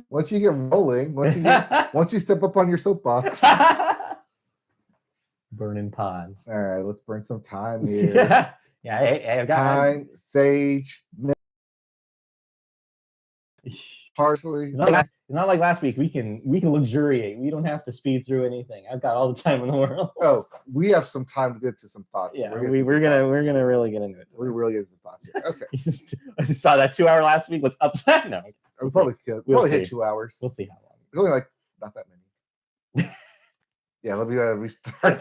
Once you get rolling, once you step up on your soapbox. Burning pod. All right, let's burn some time here. I've got Time, sage, parsley. It's not like last week. We can luxuriate. We don't have to speed through anything. I've got all the time in the world. Oh, we have some time to get to some thoughts. Yeah, we're gonna really get into it. We're really get to some thoughts here. Okay. I just saw that 2 hour last week. Let's up that. No, we probably could. We'll hit 2 hours. We'll see how long. It's only like not that many. Yeah, let me restart.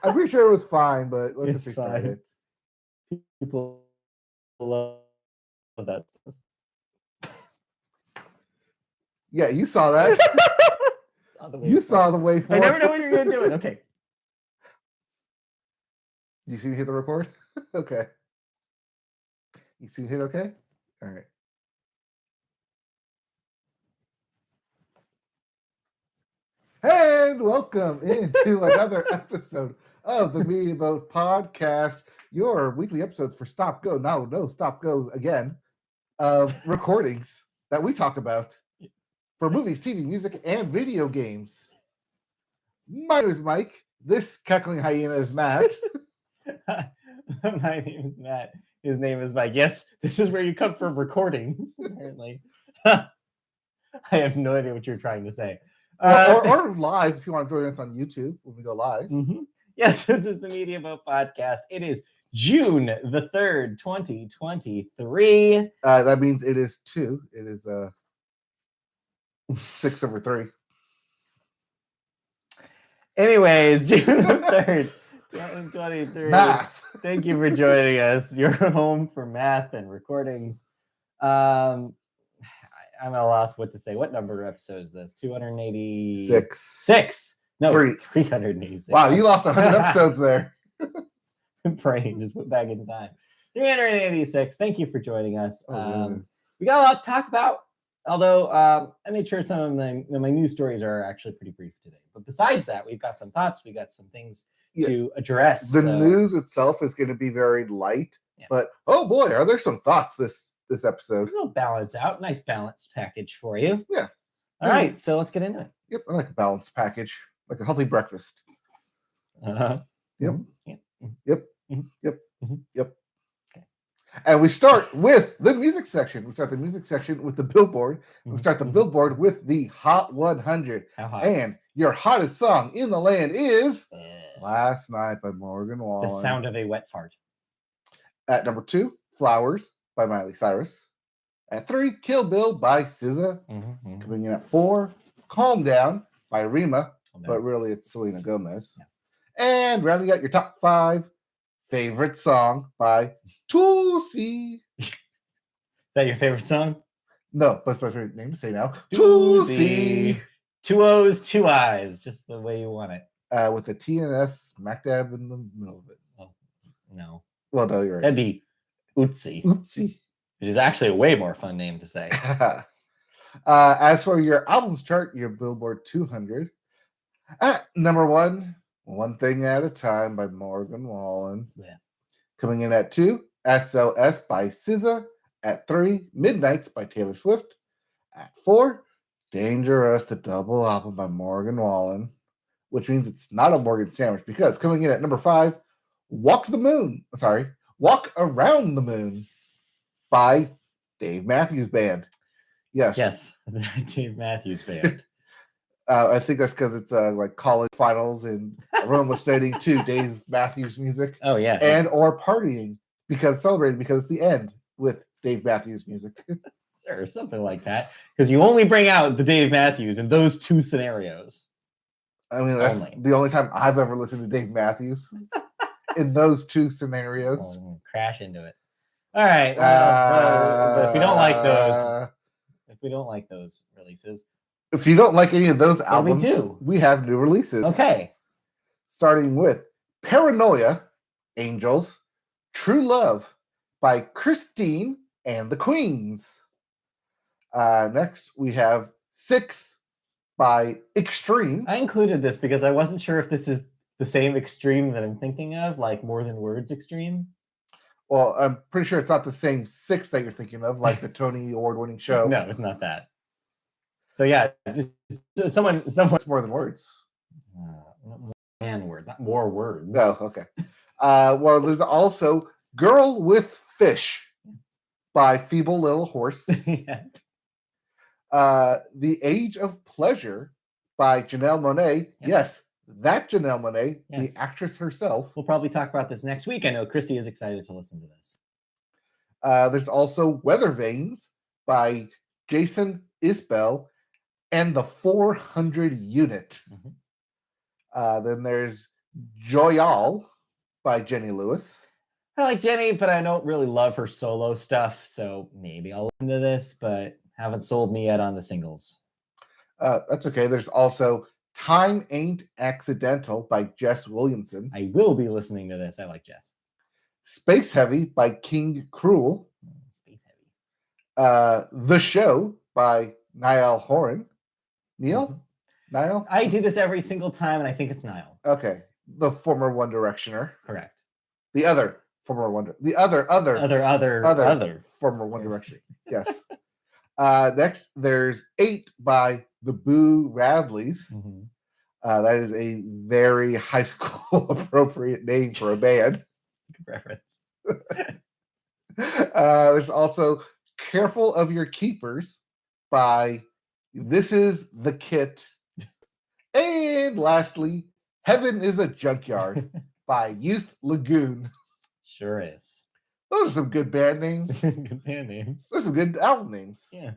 I'm pretty sure it was fine, but let's just restart it. People love that. Yeah, you saw that. You saw the way forward. I never know what you're going to do. Okay. You see me hit the record? Okay. You see me hit okay? All right. And welcome into another episode of the Media Boat Podcast, your weekly episodes for Stop Go. No, Stop Go again. Of recordings that we talk about for movies, TV, music, and video games. My name is Mike. This cackling hyena is Matt. My name is Matt. His name is Mike. Yes, this is where you come from recordings, apparently. I have no idea what you're trying to say. Or live, if you want to join us on YouTube when we go live. Mm-hmm. Yes, this is the Media Boat Podcast. It is June the 3rd, 2023. That means it is 2. It is 6 over 3. Anyways, June the 3rd, 2023. Math. Thank you for joining us. You're home for math and recordings. I'm at a loss what to say. What number of episodes is this? 286? No, 386. Wow, you lost 100 episodes there. Brain just went back in time. 386. Thank you for joining us. We got a lot to talk about. Although I made sure some of my news stories are actually pretty brief today. But besides that, we've got some thoughts. We got some things to address. The news itself is going to be very light. Yeah. But, oh boy, are there some thoughts this episode. We'll balance out. Nice balance package for you. Yeah. All right, so let's get into it. Yep, I like a balanced package. Like a healthy breakfast. Uh-huh. Yep. Mm-hmm. Yep. Mm-hmm. Yep. Mm-hmm. Yep. Okay. And we start with the music section. We start the music section with the Billboard. We start the Billboard with the Hot 100. How hot? And your hottest song in the land is Last Night by Morgan Wallen. The sound of a wet fart. At number 2, Flowers by Miley Cyrus. At 3, Kill Bill by SZA. Mm-hmm. Coming in at 4, Calm Down by Rima. But really it's Selena Gomez. Yeah. And rounding out your top 5, Favorite Song by Tootsie. Is that your favorite song? No, but it's my favorite name to say now. Tootsie. 2 O's, 2 I's, just the way you want it. With the T and S smack dab in the middle of it. Oh, no. Well, no, you're right. That'd be Ootsie. Ootsie. Which is actually a way more fun name to say. As for your albums chart, your Billboard 200. At number 1, One Thing at a Time by Morgan Wallen. Yeah. Coming in at 2, SOS by SZA. At 3, Midnights by Taylor Swift. At 4, Dangerous, the double album by Morgan Wallen. Which means it's not a Morgan sandwich because coming in at number 5, Walk Around the Moon by Dave Matthews Band. Yes, Dave Matthews Band. I think that's because it's like college finals and everyone was studying to Dave Matthews music. Oh yeah, and or partying celebrating because it's the end with Dave Matthews music. Or something like that. Because you only bring out the Dave Matthews in those 2 scenarios. I mean, that's the only time I've ever listened to Dave Matthews in those 2 scenarios. Oh, crash into it. All right. But if we don't like those releases, if you don't like any of those albums, we have new releases. Okay. Starting with Paranoia, Angels, True Love by Christine and the Queens. Next, we have 6 by Extreme. I included this because I wasn't sure if this is the same Extreme that I'm thinking of, like More Than Words Extreme. Well, I'm pretty sure it's not the same 6 that you're thinking of, like the Tony Award-winning show. No, it's not that. So yeah, just someone. It's more than words. Man word, not more words. Oh, okay. Well, there's also Girl with Fish by Feeble Little Horse. Yeah. The Age of Pleasure by Janelle Monáe. Yep. Yes, that Janelle Monáe, Yes. the actress herself. We'll probably talk about this next week. I know Christy is excited to listen to this. There's also Weather Vanes by Jason Isbell and the 400 Unit. Then there's Joyal by Jenny Lewis. I like Jenny, but I don't really love her solo stuff, so maybe I'll listen to this, but haven't sold me yet on the singles. That's okay. There's also Time Ain't Accidental by Jess Williamson. I will be listening to this. I like Jess. Space Heavy by King Cruel. Space Heavy. The Show by Niall Horan. Neil? Niall? I do this every single time, and I think it's Niall. Okay. The former One Directioner. Correct. The other former One The other former One Direction. Yes. Next, there's 8 by the Boo Radleys. That is a very high school appropriate name for a band. Good reference. There's also Careful of Your Keepers by This Is the Kit. And lastly, Heaven is a Junkyard by Youth Lagoon. Sure is. Those are some good band names. Good band names. Those are some good album names. Yeah.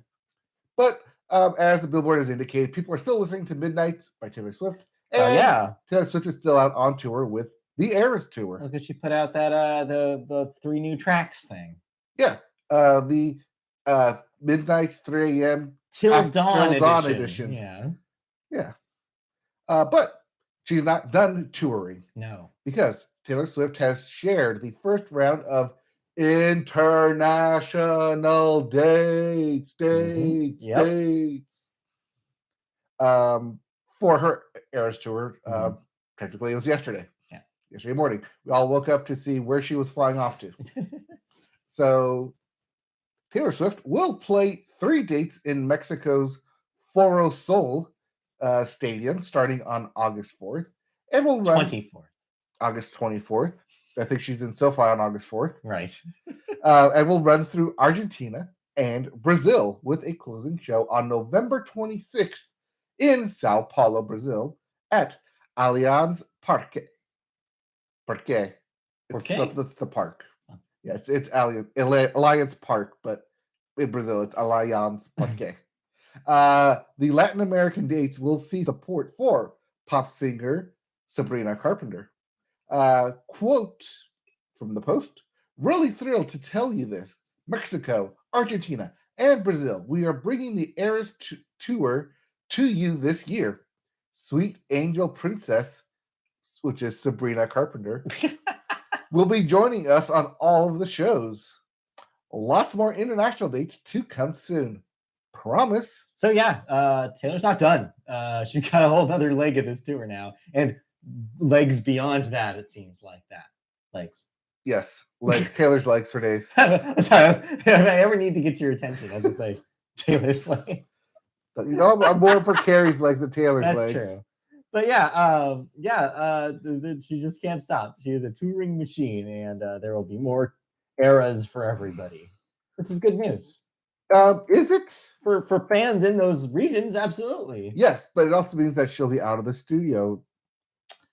But as the Billboard has indicated, people are still listening to Midnights by Taylor Swift. And yeah. Taylor Swift is still out on tour with the Eras Tour. Because she put out that the 3 new tracks thing. Yeah. The Midnights 3 a.m. Till Dawn edition. Yeah. Yeah. But she's not done touring. No. Because Taylor Swift has shared the first round of international dates. For her Eras Tour. Technically, it was yesterday. Yeah. Yesterday morning. We all woke up to see where she was flying off to. So Taylor Swift will play 3 dates in Mexico's Foro Sol Stadium starting on August 4th. And will run 24th. August 24th. I think she's in SoFi on August 4th. Right. And will run through Argentina and Brazil with a closing show on November 26th in Sao Paulo, Brazil at Allianz Parque. That's the park. Yeah, it's Alliance Park, but in Brazil, it's Allianz Parque. The Latin American dates will see support for pop singer Sabrina Carpenter. Quote from the Post, really thrilled to tell you this. Mexico, Argentina, and Brazil, we are bringing the Eras Tour to you this year. Sweet Angel Princess, which is Sabrina Carpenter, will be joining us on all of the shows. Lots more international dates to come soon. Promise. So yeah, Taylor's not done. She's got a whole other leg of this tour now, and legs beyond that. It seems like that. Legs. Yes, legs. Taylor's legs for days. Sorry, if I ever need to get your attention, I'll just say Taylor's legs. But, I'm more for Carrie's legs than Taylor's That's legs. True. But she just can't stop. She is a touring machine, and there will be more eras for everybody, which is good news. Is it for fans in those regions? Absolutely. Yes, but it also means that she'll be out of the studio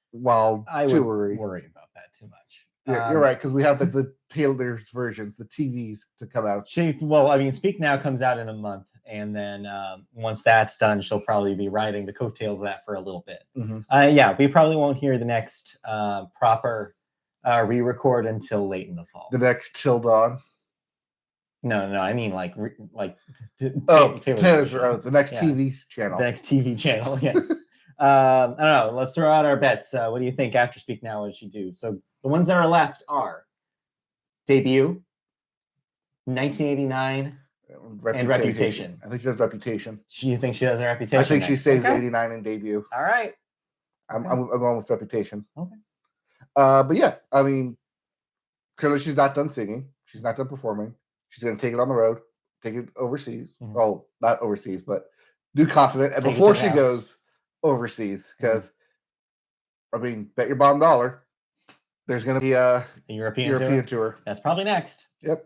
while touring. I worry about that too much. You're right, because we have the Taylor's versions, the TVs to come out. Speak Now comes out in a month, and then once that's done, she'll probably be riding the coattails of that for a little bit. We probably won't hear the next proper re-record until late in the fall. The next Till Dawn. No, I mean Taylor's the next TV channel. The next TV channel, yes. I don't know. Let's throw out our bets. What do you think after Speak Now? What does she do? So the ones that are left are Debut, 1989, and Reputation. I think she does Reputation. You think she does a Reputation? I think she saves 89 and Debut. All right. I'm going with Reputation. Okay. But yeah, I mean, clearly she's not done singing. She's not done performing. She's going to take it on the road, take it overseas. Mhm. Well, not overseas, but new continent. And Take it before to she now. goes overseas, because I mean, bet your bottom dollar, there's going to be a European tour. That's probably next. Yep.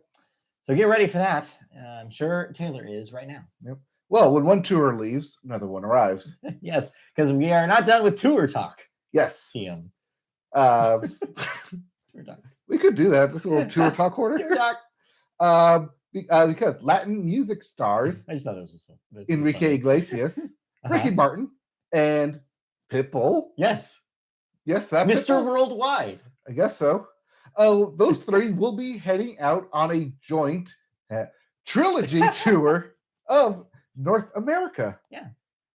So get ready for that. I'm sure Taylor is right now. Yep. Well, when one tour leaves, another one arrives. Yes, because we are not done with tour talk. Yes. TM. We could do that. A little tour talk quarter. Tour talk. Because Latin music stars I just thought it was fun. Enrique Iglesias, Ricky Martin, and Pitbull. Yes. Yes, that Mr. Pitbull? Worldwide. I guess so. Oh, those three will be heading out on a joint trilogy tour of North America. Yeah.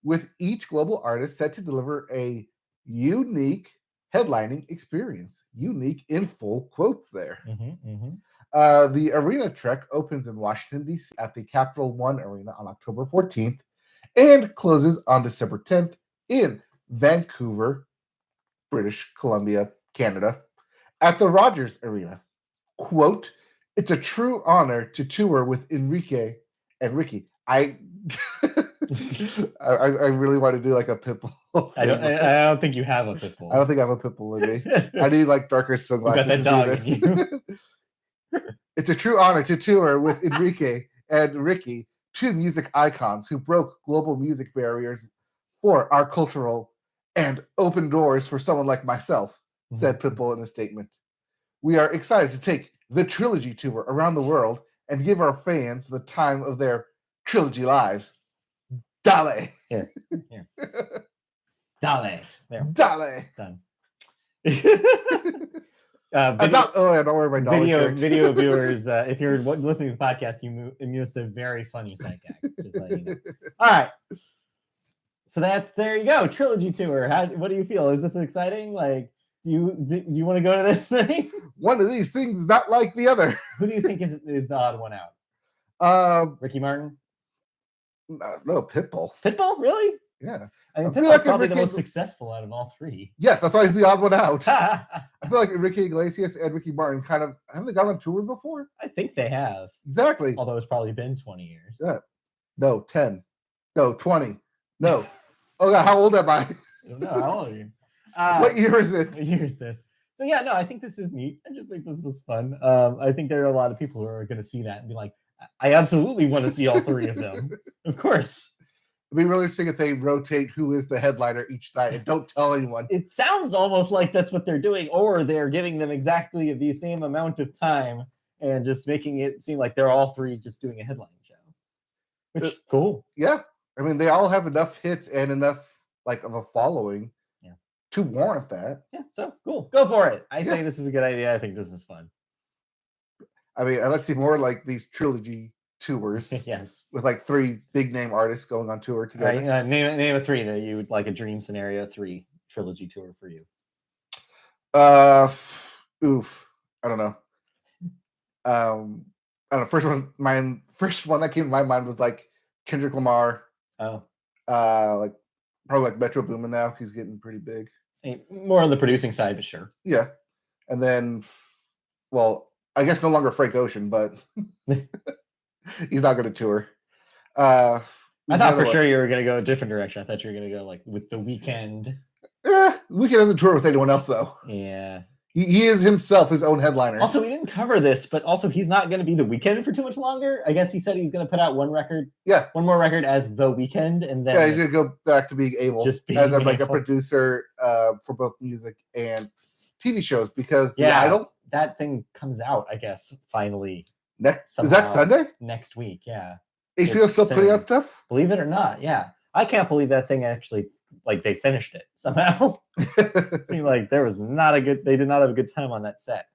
With each global artist set to deliver a unique headlining experience. Unique in full quotes there. The arena trek opens in Washington, D.C. at the Capital One Arena on October 14th and closes on December 10th in Vancouver, British Columbia, Canada, at the Rogers Arena. Quote, "It's a true honor to tour with Enrique and Ricky." I really want to do like a Pitbull. I don't think you have a Pitbull. I don't think I have a Pitbull in me. I need like darker sunglasses. You got that dog in you. It's a true honor to tour with Enrique and Ricky, two music icons who broke global music barriers for our cultural and open doors for someone like myself, said Pitbull in a statement. We are excited to take the trilogy tour around the world and give our fans the time of their trilogy lives. Dale. Here. Dale. There. Dale. Done. Don't worry about video viewers, if you're listening to the podcast, you missed a very funny side gag. Just letting you know. All right. So there you go. Trilogy tour. What do you feel? Is this exciting? Like, do you want to go to this thing? One of these things is not like the other. Who do you think is the odd one out? Ricky Martin? No, Pitbull. Pitbull? Really? Yeah. I mean, Pitbull's probably the most successful out of all three. Yes, that's why he's the odd one out. I feel like Enrique Iglesias and Ricky Martin haven't they gone on tour before? I think they have. Exactly. Although it's probably been 20 years. Yeah. No, 10. No, 20. No. Oh God, how old am I? I don't know. How old are you? What year is it? What year is this? So yeah, no, I think this is neat. I just think this was fun. I think there are a lot of people who are going to see that and be like, I absolutely want to see all three of them. Of course. It'd be really interesting if they rotate who is the headliner each night and don't tell anyone. It sounds almost like that's what they're doing, or they're giving them exactly the same amount of time and just making it seem like they're all three just doing a headline show. Which cool. Yeah. I mean, they all have enough hits and enough like of a following to warrant that. Yeah, so cool. Go for it. I say this is a good idea. I think this is fun. I mean, let's see more like these trilogy tours. Yes. With like three big name artists going on tour together. All right, name a three that you would like a dream scenario 3 trilogy tour for you. I don't know. I don't know. First one that came to my mind was like Kendrick Lamar. Oh. Like probably like Metro Boomin now. He's getting pretty big. More on the producing side, but sure. Yeah. And then, well, I guess no longer Frank Ocean, but he's not going to tour. I thought for sure you were going to go a different direction. I thought you were going to go like with The Weeknd. The Weeknd doesn't tour with anyone else, though. Yeah. He is himself his own headliner. Also, we didn't cover this, but also he's not going to be The Weeknd for too much longer. I guess he said he's going to put out one more record as The Weeknd, and then he's going to go back to being able as a producer for both music and TV shows because The Idol. That thing comes out, I guess, finally. Is that Sunday? Next week, yeah. HBO still putting out stuff? Believe it or not, yeah. I can't believe that thing actually, like, they finished it somehow. It seemed like they did not have a good time on that set.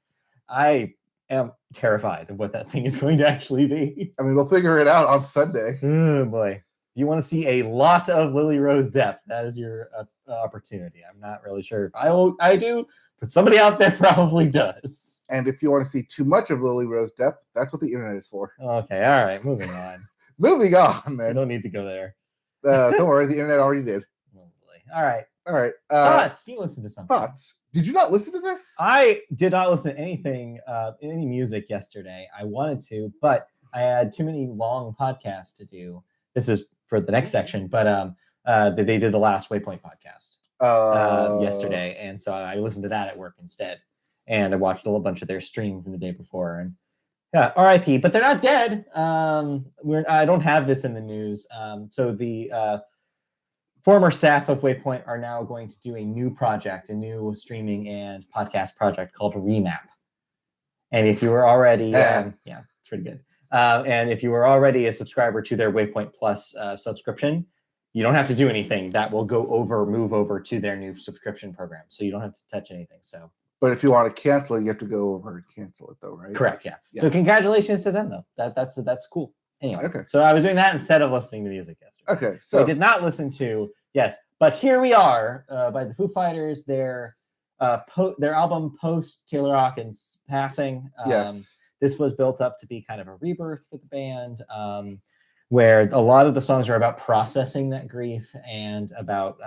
I am terrified of what that thing is going to actually be. I mean, we'll figure it out on Sunday. Oh, boy. If you want to see a lot of Lily Rose Depp, that is your opportunity. I'm not really sure if I do, but somebody out there probably does. And if you want to see too much of Lily Rose Depp, that's what the internet is for. Okay, all right, moving on. Moving on, man. I don't need to go there. Don't worry, the internet already did. Oh, boy. All right. All right. Thoughts. You listen to something. Thoughts. Did you not listen to this? I did not listen to anything, any music yesterday. I wanted to, but I had too many long podcasts to do. This is for the next section, but they did the last Waypoint podcast yesterday, and so I listened to that at work instead. And I watched a whole bunch of their stream from the day before, and yeah, R.I.P. But they're not dead. I don't have this in the news. So the former staff of Waypoint are now going to do a new project, a new streaming and podcast project called Remap. And if you were already, yeah, it's pretty good. And if you were already a subscriber to their Waypoint Plus subscription, you don't have to do anything. That will move over to their new subscription program. So you don't have to touch anything. So. But if you want to cancel it, you have to go over and cancel it, though, right? Correct. Yeah. So congratulations to them, though. That's cool. Anyway, okay. So I was doing that instead of listening to music yesterday. Okay. So I did not listen to but Here We Are by the Foo Fighters. Their album post Taylor Hawkins passing. Yes. This was built up to be kind of a rebirth for the band, where a lot of the songs are about processing that grief and about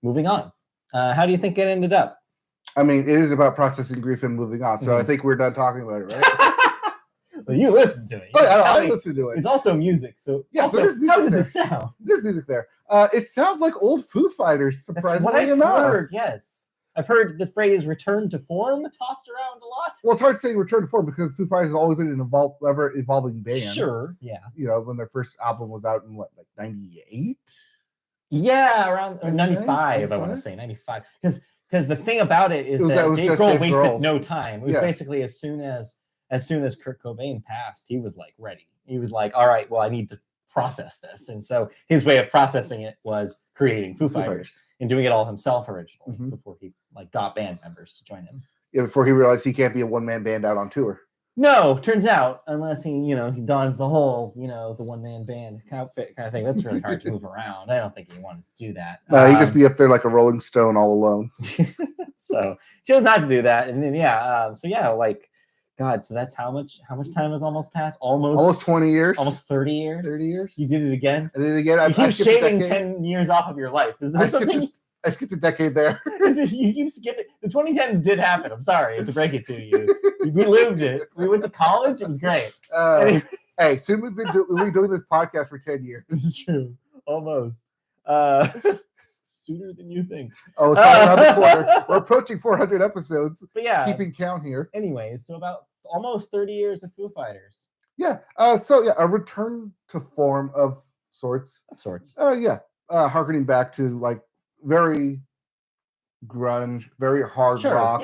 moving on. How do you think it ended up? I mean, it is about processing grief and moving on. So I think we're done talking about it, right? Well, you listen to it. I listen to it. It's also music. So yeah, also, so how does it sound? There's music there. It sounds like old Foo Fighters, surprisingly That's what I've enough. heard, yes. I've heard the phrase return to form tossed around a lot. Well, it's hard to say return to form because Foo Fighters has always been an ever-evolving band. Sure, yeah. You know, when their first album was out in, 98? Yeah, around 95, I want to say, 95. Because the thing about it is that Dave Grohl wasted no time. It was basically as soon as Kurt Cobain passed, he was like ready. He was like, all right, well, I need to process this. And so his way of processing it was creating Foo Fighters and doing it all himself originally before he got band members to join him. Yeah, before he realized he can't be a one-man band out on tour. No, turns out, unless he dons the whole, the one-man band outfit kind of thing, that's really hard to move around. I don't think he wanted to do that. No, he'd just be up there like a Rolling Stone all alone. So chose not to do that. And then, God, so that's how much time has almost passed? Almost 20 years. Almost 30 years. 30 years. You did it again. I did it again. You keep shaving 10 years off of your life. Is there something? I skipped a decade there. You keep skipping. The 2010s did happen. I'm sorry to break it to you. We lived it. We went to college. It was great. Anyway. Hey, soon we've been doing this podcast for 10 years. This is true. Almost. Sooner than you think. Oh, it's all around the corner. We're approaching 400 episodes. But yeah, keeping count here. Anyways, so about almost 30 years of Foo Fighters. Yeah. A return to form of sorts. Harkening back to like very grunge, very hard rock,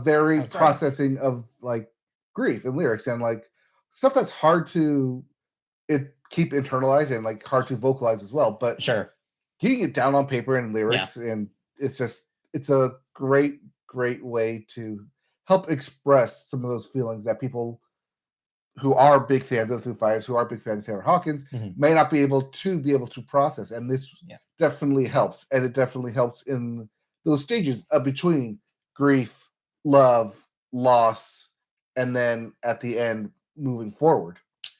very processing of like grief and lyrics and like stuff that's hard to keep internalized and like hard to vocalize as well. But getting it down on paper and lyrics and it's a great way to help express some of those feelings that people who are big fans of the Foo Fighters, who are big fans of Taylor Hawkins, may not be able to process. And this definitely helps. And it definitely helps in those stages between grief, love, loss, and then at the end, moving forward.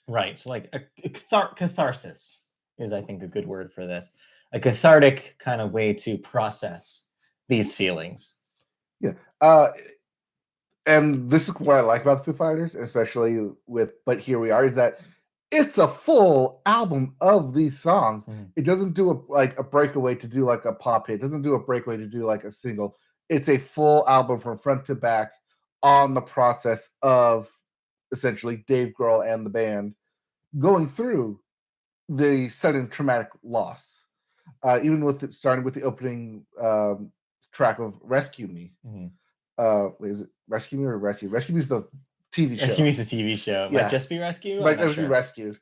Right. So like a catharsis is, I think, a good word for this. A cathartic kind of way to process these feelings. Yeah. And this is what I like about the Foo Fighters, especially with But Here We Are, is that it's a full album of these songs. It doesn't do a breakaway to do like a pop hit. It doesn't do a breakaway to do like a single. It's a full album from front to back on the process of essentially Dave Grohl and the band going through the sudden traumatic loss. Even with starting with the opening track of Rescue Me. Is it Rescue Me or Rescue? Rescue Me is the TV show. Rescue Me is the TV show. Might just be Rescue? Might just be Rescued.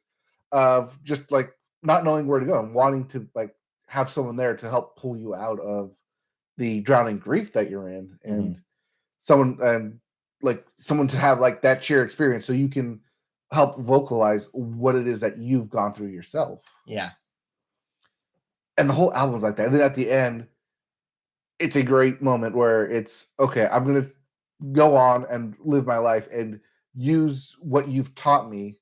Just like not knowing where to go and wanting to like have someone there to help pull you out of the drowning grief that you're in, and someone to have like that shared experience so you can help vocalize what it is that you've gone through yourself. Yeah. And the whole album's like that. And then at the end, it's a great moment where it's, okay, I'm going to go on and live my life and use what you've taught me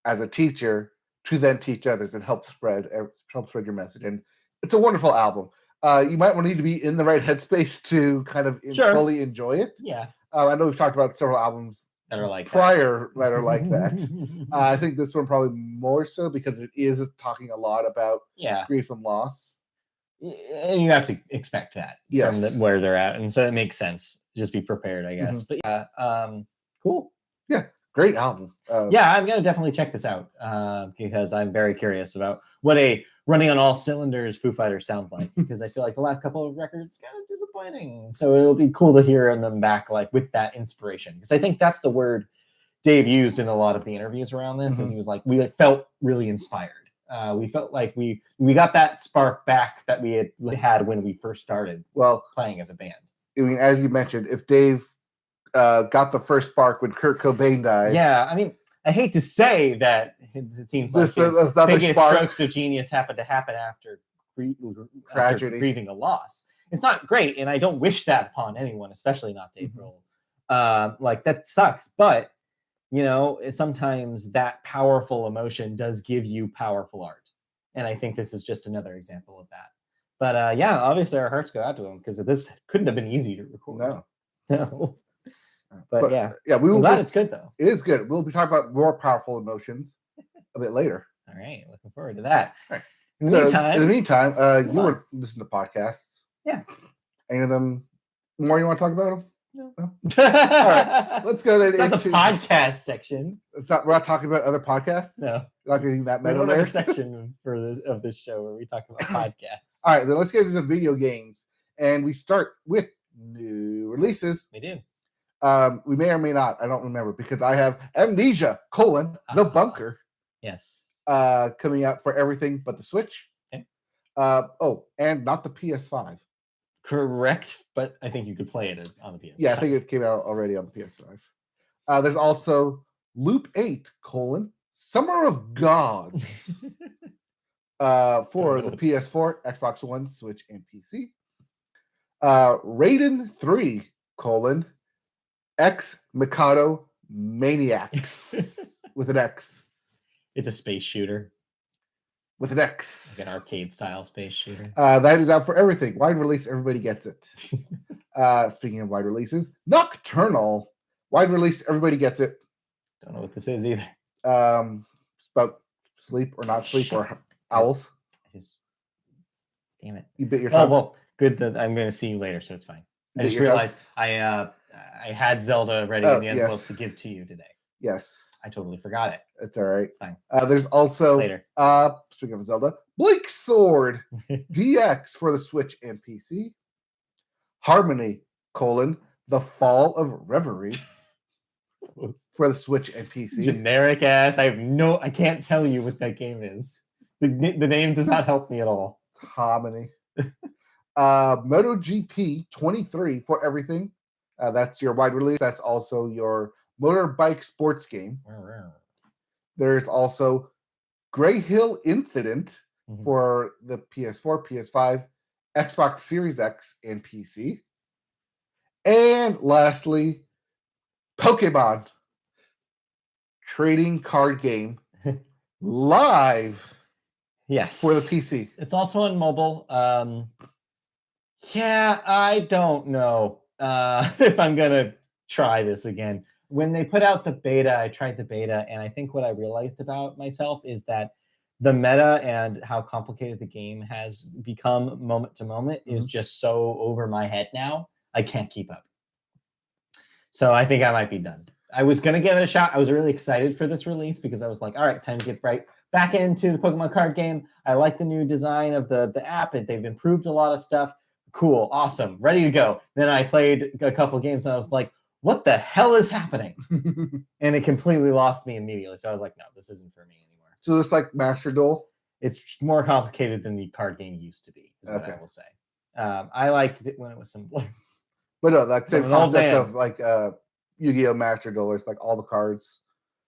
as a teacher to then teach others and help spread your message. And it's a wonderful album. You might want to need to be in the right headspace to kind of fully enjoy it. Yeah. I know we've talked about several albums that are like prior that are like that. I think this one probably more so because it is talking a lot about grief and loss. And you have to expect that from where they're at, and so it makes sense. Just be prepared, I guess. But yeah, cool. Yeah, great album. Yeah, I'm gonna definitely check this out because I'm very curious about what a running on all cylinders Foo Fighters sounds like. Because I feel like the last couple of records kind of disappointing. So it'll be cool to hear them back like with that inspiration. Because I think that's the word Dave used in a lot of the interviews around this. Is he was like, we felt really inspired. We felt like we got that spark back that we had when we first started playing as a band. I mean, as you mentioned, if Dave got the first spark when Kurt Cobain died. Yeah, I mean, I hate to say that it seems like his biggest strokes of genius happened to happen after tragedy, grieving a loss. It's not great, and I don't wish that upon anyone, especially not Dave Grohl. Like, that sucks, but you know, sometimes that powerful emotion does give you powerful art. And I think this is just another example of that. But yeah, obviously our hearts go out to him because this couldn't have been easy to record. No. But yeah, I'm glad it's good though. It is good. We'll be talking about more powerful emotions a bit later. All right, looking forward to that. Right. In the meantime, you were listening to podcasts. Yeah. Any of them more you want to talk about them? No. All right, let's go then. It's not the podcast section. We're not talking about other podcasts. No, we're not getting that meta there. Section of this show where we talk about podcasts. All right, then let's get into some video games, and we start with new releases. We do. We may or may not. I don't remember because I have Amnesia: The Bunker. Yes. Coming out for everything but the Switch. Okay. And not the PS5. Correct, but I think you could play it on the PS5. Yeah, I think it came out already on the PS5. There's also Loop 8: Summer of Gods for the PS4, Xbox One, Switch, and PC. Raiden 3: Ex Mikado Maniacs with an X. It's a space shooter. With an X. Like an arcade style space shooter. That is out for everything. Wide release, everybody gets it. Speaking of wide releases, Nocturnal. Wide release, everybody gets it. Don't know what this is either. It's about sleep or not sleep or owls. Damn it. You bit your tongue. Oh, well, good that I'm going to see you later, so it's fine. I just realized I had Zelda ready in the envelope to give to you today. Yes. I totally forgot it. It's all right. It's fine. There's also later. Speaking of Zelda, Blake Sword DX for the Switch and PC. Harmony: The Fall of Reverie for the Switch and PC. Generic ass. I can't tell you what that game is. The name does not help me at all. Harmony. MotoGP 23 for everything. That's your wide release. That's also your motorbike sports game. There's also Grey Hill Incident for the PS4, PS5, Xbox Series X, and PC. And lastly, Pokemon trading card game live. Yes. For the PC. It's also on mobile. Yeah, I don't know if I'm going to try this again. When they put out the beta, I tried the beta, and I think what I realized about myself is that the meta and how complicated the game has become moment to moment is just so over my head now. I can't keep up. So I think I might be done. I was going to give it a shot. I was really excited for this release because I was like, all right, time to get right back into the Pokemon card game. I like the new design of the app. They've improved a lot of stuff. Cool, awesome, ready to go. Then I played a couple of games and I was like, what the hell is happening? And it completely lost me immediately. So I was like, no, this isn't for me anymore. So it's like Master Duel? It's more complicated than the card game used to be, is what I will say. I liked it when it was simpler. But no, like same concept of like Yu-Gi-Oh! Master Duel, it's like all the cards.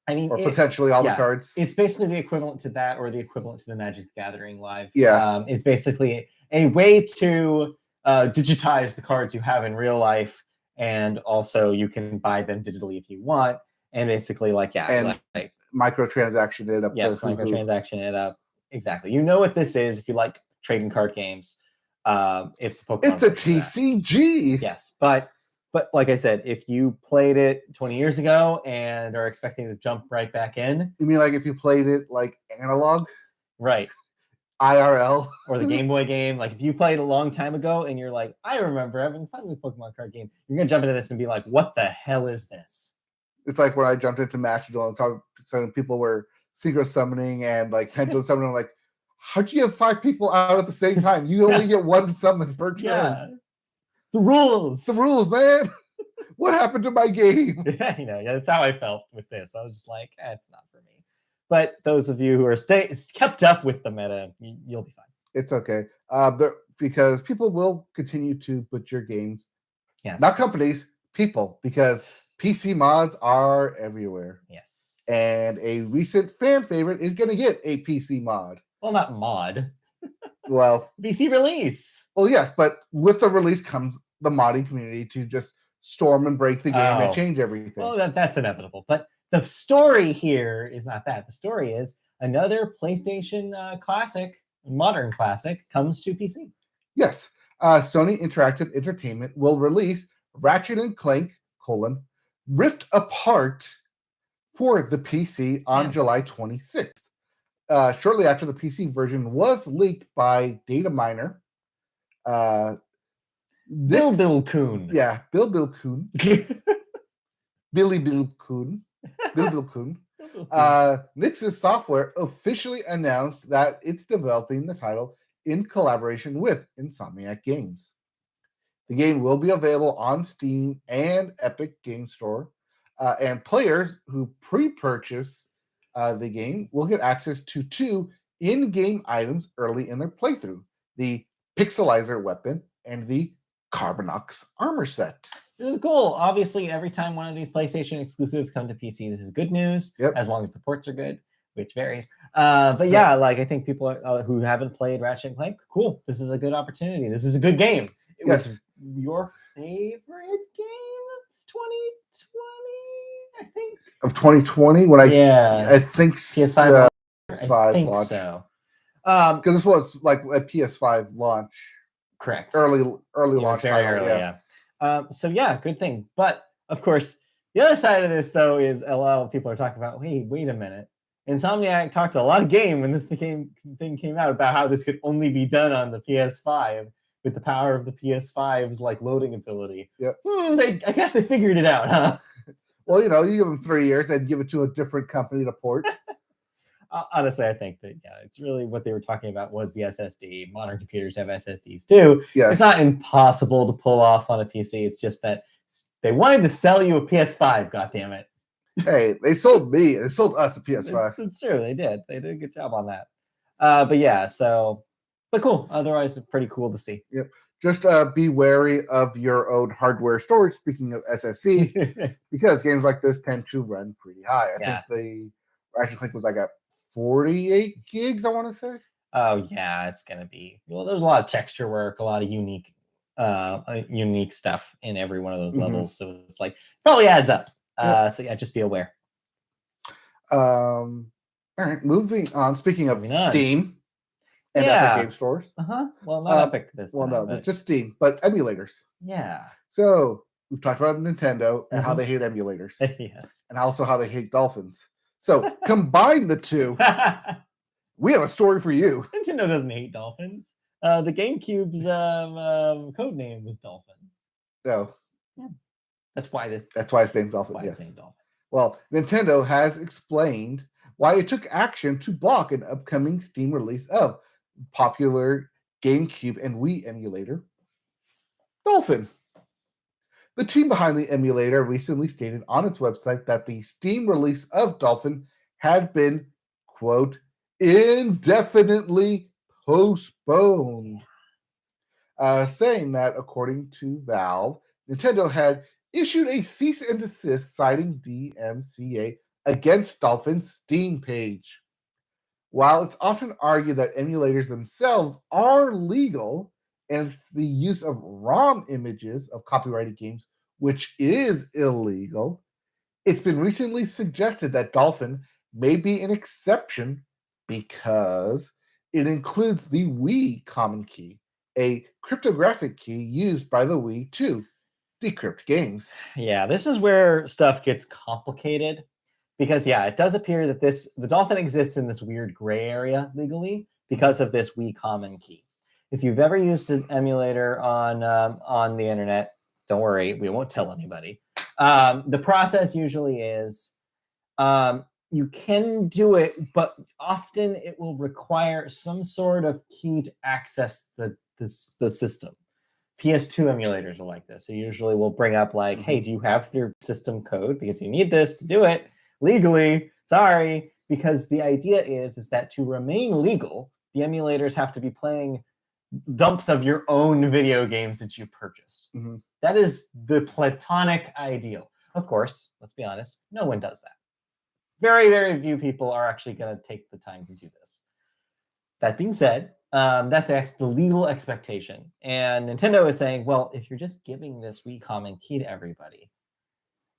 I mean, potentially all the cards. It's basically the equivalent to that, or the equivalent to the Magic the Gathering Live. Yeah. It's basically a way to digitize the cards you have in real life, and also you can buy them digitally if you want. And basically, like microtransaction it up. Yes, microtransaction it up. Exactly. You know what this is if you like trading card games. It's the Pokemon. It's a version of that. TCG. Yes, but like I said, if you played it 20 years ago and are expecting to jump right back in, You mean like if you played it like analog, right? IRL, Or the Game Boy game, like if you played a long time ago and you're like, I remember having fun with Pokemon card game, you're gonna jump into this and be like, what the hell is this? It's like when I jumped into Master Duel and saw some people were synchro summoning and like pendulum summoning. I'm like, how'd you get 5 people out at the same time? You only get 1 summon per turn. Yeah, the rules. The rules, man. What happened to my game? Yeah, that's how I felt with this. I was just like, it's not for me. But those of you who are kept up with the meta, you'll be fine. It's okay. Because people will continue to butcher games. Yes. Not companies, people, because PC mods are everywhere. Yes. And a recent fan favorite is going to get a PC mod. Well, not mod. Well, PC release. Well, yes, but with the release comes the modding community to just storm and break the game and change everything. Well, that's inevitable. But the story here is not that. The story is another PlayStation classic, modern classic, comes to PC. Yes. Sony Interactive Entertainment will release Ratchet and Clank, Rift Apart for the PC on July 26th. Shortly after the PC version was leaked by data miner. Bill Coon. Yeah, Bill Coon. Bill Coon. Nix's Software officially announced that it's developing the title in collaboration with Insomniac Games. The game will be available on Steam and Epic Game Store, and players who pre-purchase the game will get access to 2 in-game items early in their playthrough: the Pixelizer weapon and the Carbonox armor set. This is cool. Obviously, every time one of these PlayStation exclusives come to PC, this is good news, as long as the ports are good, which varies. But yeah, like I think people who haven't played Ratchet and Clank, cool. This is a good opportunity. This is a good game. It was your favorite game of 2020, I think. Of 2020, when I think PS5 PS5 launch. So. Because this was like a PS5 launch. Correct. Early launch. Very early, yeah. So yeah, good thing. But of course, the other side of this though is a lot of people are talking about, wait a minute. Insomniac talked a lot of game when this thing came out about how this could only be done on the PS5 with the power of the PS5's like loading ability. Yep. I guess they figured it out, huh? Well, you give them 3 years and give it to a different company to port. Honestly, I think that it's really what they were talking about was the SSD. Modern computers have SSDs too. Yes. It's not impossible to pull off on a PC. It's just that they wanted to sell you a PS5. God damn it! Hey, they sold me. They sold us a PS5. It's true. They did. They did a good job on that. But yeah. But cool. Otherwise, it's pretty cool to see. Yep. Just be wary of your own hardware storage. Speaking of SSD, because games like this tend to run pretty high. I think the Ratchet Clank was like at 48 gigs, I want to say. Oh yeah, it's gonna be. Well, there's a lot of texture work, a lot of unique stuff in every one of those levels. So it's like probably adds up. So yeah, just be aware. All right, moving on. Speaking of Steam and Epic Game Stores. Well, not Epic this time. Well, no, but just Steam, but emulators. Yeah. So we've talked about Nintendo and how they hate emulators. Yes. And also how they hate dolphins. So combine the two. We have a story for you. Nintendo doesn't hate dolphins. The GameCube's code name was Dolphin. No. Yeah. That's why it's named Dolphin. Yes. Well, Nintendo has explained why it took action to block an upcoming Steam release of popular GameCube and Wii emulator, Dolphin. The team behind the emulator recently stated on its website that the Steam release of Dolphin had been, quote, indefinitely postponed, saying that according to Valve, Nintendo had issued a cease and desist citing DMCA against Dolphin's Steam page. While it's often argued that emulators themselves are legal, and it's the use of ROM images of copyrighted games which is illegal, it's been recently suggested that Dolphin may be an exception because it includes the Wii common key, a cryptographic key used by the Wii to decrypt games. Yeah, this is where stuff gets complicated because it does appear that the Dolphin exists in this weird gray area legally because of this Wii common key. If you've ever used an emulator on the internet, don't worry, we won't tell anybody. The process usually is you can do it, but often it will require some sort of key to access the system. PS2 emulators are like this. So usually we'll bring up like, hey, do you have your system code? Because you need this to do it legally. Sorry. Because the idea is that to remain legal, the emulators have to be playing dumps of your own video games that you purchased. Mm-hmm. That is the platonic ideal. Of course, let's be honest, no one does that. Very, very few people are actually going to take the time to do this. That being said, that's the legal expectation. And Nintendo is saying, well, if you're just giving this Wii common key to everybody,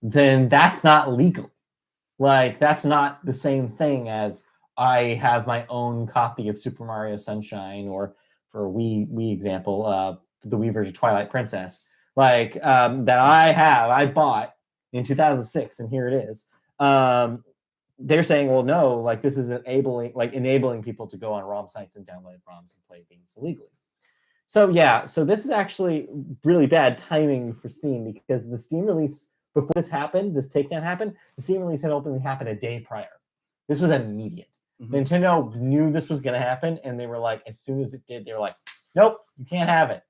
then that's not legal. Like, that's not the same thing as I have my own copy of Super Mario Sunshine, or for a Wii example, the Wii version of Twilight Princess, like that I bought in 2006, and here it is. They're saying, well, no, like this is enabling people to go on ROM sites and download ROMs and play games illegally. So this is actually really bad timing for Steam, because the Steam release before this takedown happened, the Steam release had openly happened a day prior. This was immediate. Mm-hmm. Nintendo knew this was going to happen, and they were like, as soon as it did, they were like, nope, you can't have it.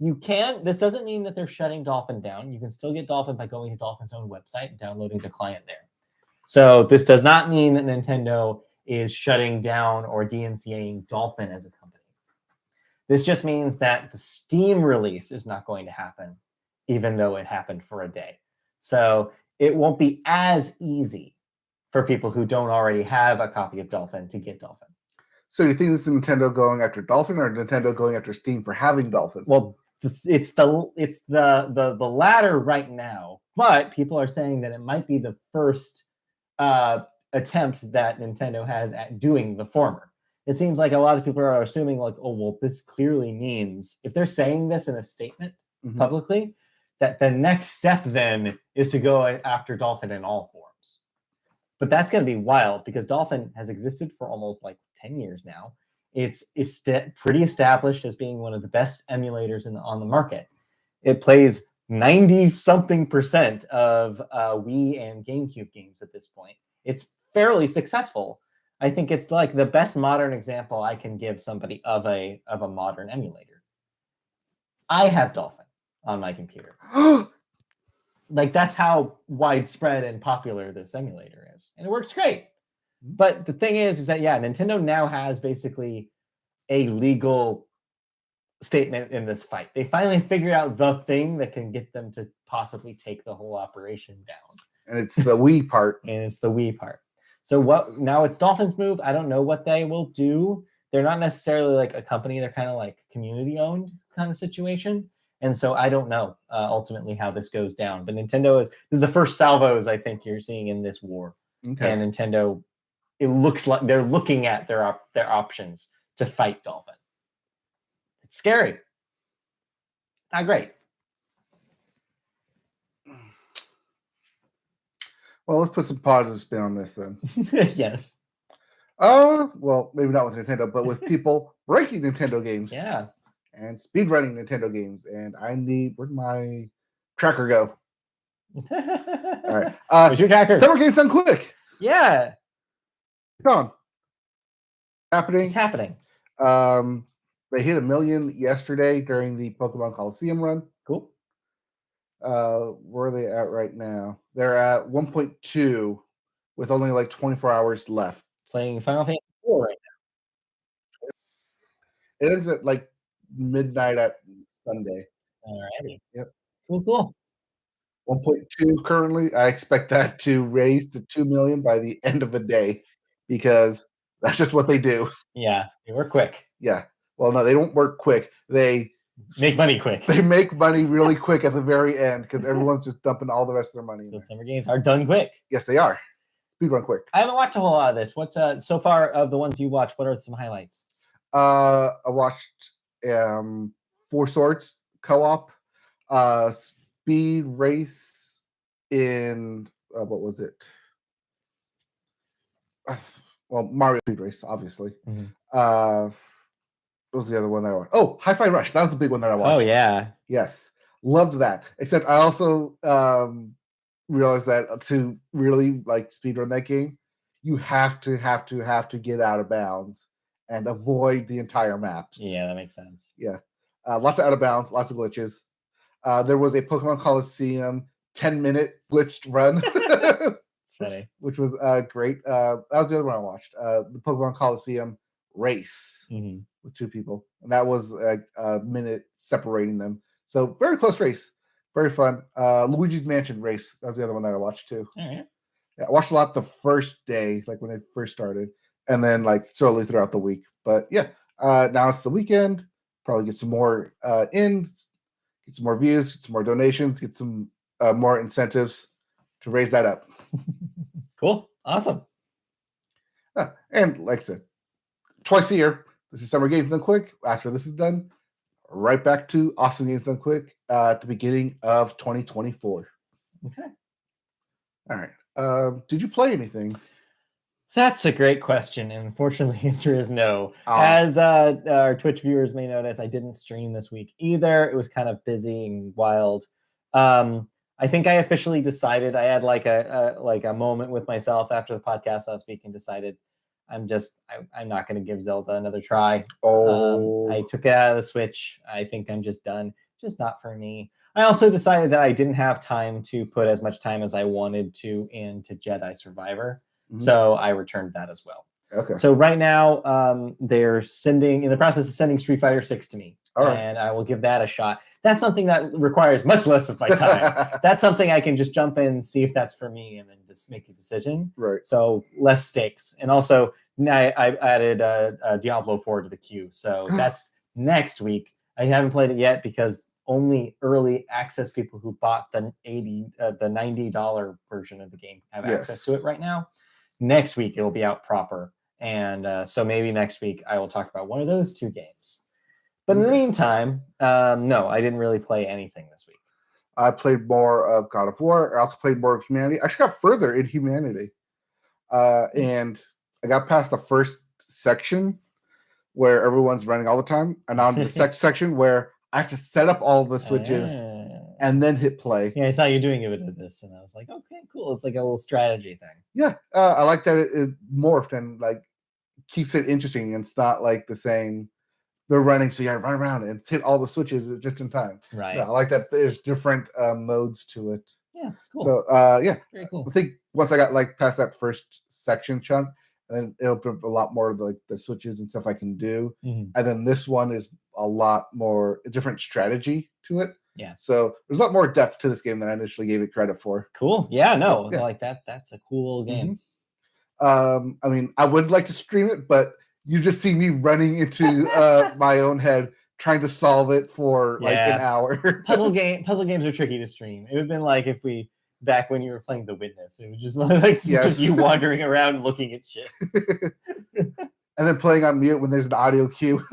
You can. This doesn't mean that they're shutting Dolphin down. You can still get Dolphin by going to Dolphin's own website and downloading the client there. So this does not mean that Nintendo is shutting down or DNCAing Dolphin as a company. This just means that the Steam release is not going to happen, even though it happened for a day. So it won't be as easy for people who don't already have a copy of Dolphin to get Dolphin. So you think this is Nintendo going after Dolphin, or Nintendo going after Steam for having Dolphin? Well, it's the latter right now, but people are saying that it might be the first attempt that Nintendo has at doing the former. It seems like a lot of people are assuming like, oh, well, this clearly means, if they're saying this in a statement publicly, that the next step then is to go after Dolphin in all forms. But that's going to be wild, because Dolphin has existed for almost like 10 years now. It's pretty established as being one of the best emulators on the market. It plays 90-something% of Wii and GameCube games at this point. It's fairly successful. I think it's like the best modern example I can give somebody of a modern emulator. I have Dolphin on my computer. Like, that's how widespread and popular this emulator is, and it works great. But the thing is that Nintendo now has basically a legal statement in this fight. They finally figured out the thing that can get them to possibly take the whole operation down. And it's the Wii part. So what? Now it's Dolphin's move. I don't know what they will do. They're not necessarily like a company. They're kind of like community-owned kind of situation. And so I don't know ultimately how this goes down. But this is the first salvos I think you're seeing in this war. Okay. And Nintendo, it looks like they're looking at their options to fight Dolphin. It's scary. Not great. Well, let's put some positive spin on this then. Yes. Well, maybe not with Nintendo, but with people breaking Nintendo games. Yeah. And speedrunning Nintendo games. And where'd my tracker go? All right. Where's your tracker? Summer Games Done Quick. Yeah. It's on. It's happening. They hit 1 million yesterday during the Pokemon Coliseum run. Cool. Where are they at right now? They're at 1.2 with only like 24 hours left. Playing Final Fantasy 4 right now. It ends at like midnight at Sunday. Alrighty. Yep. Cool. 1.2 currently. I expect that to raise to 2 million by the end of the day, because that's just what they do. Yeah, they work quick. Yeah. Well, no, they don't work quick. They make money quick. They make money really quick at the very end, because everyone's just dumping all the rest of their money in there. Summer games are done quick. Yes, they are. Speedrun quick. I haven't watched a whole lot of this. What's so far of the ones you watched? What are some highlights? I watched Four Swords co-op, Speed Race in what was it? Well, Mario Speed Race, obviously. What was the other one that I watched? Oh, Hi-Fi Rush. That was the big one that I watched. Oh yeah. Yes, loved that. Except I also realized that to really like speedrun that game, you have to get out of bounds and avoid the entire maps. Yeah, that makes sense. Yeah, lots of out of bounds, lots of glitches. There was a Pokemon Coliseum 10-minute glitched run. It's funny. Which was great. That was the other one I watched. The Pokemon Coliseum race with two people, and that was a minute separating them. So very close race, very fun. Luigi's Mansion race. That was the other one that I watched too. Yeah, I watched a lot the first day, like when it first started, and then like slowly throughout the week. But yeah, now it's the weekend. Probably get some more get some more views, get some more donations, get some more incentives to raise that up. Cool. Awesome. And like I said, twice a year. This is Summer Games Done Quick. After this is done, right back to Awesome Games Done Quick at the beginning of 2024. Okay. All right. Did you play anything? That's a great question, and unfortunately, the answer is no. As our Twitch viewers may notice, I didn't stream this week either. It was kind of busy and wild. I think I officially decided. I had like a moment with myself after the podcast last week and decided I'm not going to give Zelda another try. I took it out of the Switch. I think I'm just done. Just not for me. I also decided that I didn't have time to put as much time as I wanted to into Jedi Survivor. So I returned that as well. Okay. So right now, they're in the process of sending Street Fighter 6 to me. And I will give that a shot. That's something that requires much less of my time. That's something I can just jump in, see if that's for me, and then just make a decision. Right. So less stakes. And also, I added Diablo 4 to the queue. So that's next week. I haven't played it yet because only early access people who bought the $90 version of the game have access to it right now. Next week, it will be out proper. And so maybe next week, I will talk about one of those two games. But in the meantime, no, I didn't really play anything this week. I played more of God of War. I also played more of Humanity. I actually got further in Humanity. And I got past the first section where everyone's running all the time. And now to the second section where I have to set up all the switches and then hit play. Yeah, I saw you doing it with this, and I was like, okay, cool. It's like a little strategy thing. Yeah, I like that it morphed and like keeps it interesting. And it's not like the same. They're running, so you gotta run around and hit all the switches just in time. Right. Yeah, I like that. There's different modes to it. Yeah, it's cool. So yeah, very cool. I think once I got like past that first section chunk, then it opened up a lot more of like the switches and stuff I can do. And then this one is a lot more different strategy to it. Yeah. So there's a lot more depth to this game than I initially gave it credit for. Cool. Yeah. No, so, like that. That's a cool game. I mean, I would like to stream it, but you just see me running into my own head trying to solve it for like an hour. Puzzle games are tricky to stream. It would have been like if we back when you were playing The Witness. It was just like just you wandering around looking at shit. And then playing on mute when there's an audio cue.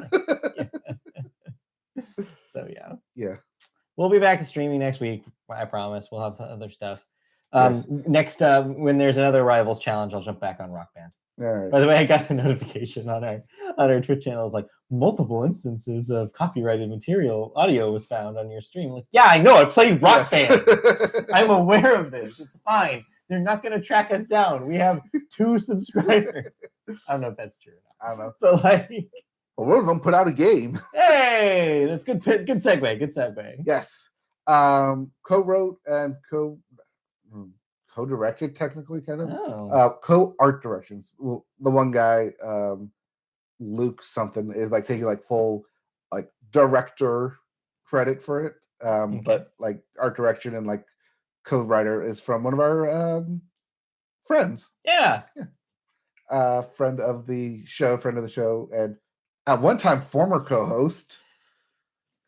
So yeah. Yeah. We'll be back to streaming next week. I promise. We'll have other stuff. Next, when there's another Rivals challenge, I'll jump back on Rock Band. All right. By the way, I got a notification on our Twitch channel. It's like multiple instances of copyrighted material audio was found on your stream. Like, yeah, I know. I played Rock Band. I'm aware of this. It's fine. They're not going to track us down. We have 2 subscribers. I don't know if that's true or not. I don't know. But like, well, one of them put out a game. Hey, that's good. Good segue. Good segue. Yes. Co-wrote and co-directed, technically, kind of. Co-art directions. Well, the one guy, Luke something, is like taking like full like director credit for it. But like art direction and like co-writer is from one of our friends. Yeah. Friend of the show, and at one time former co-host.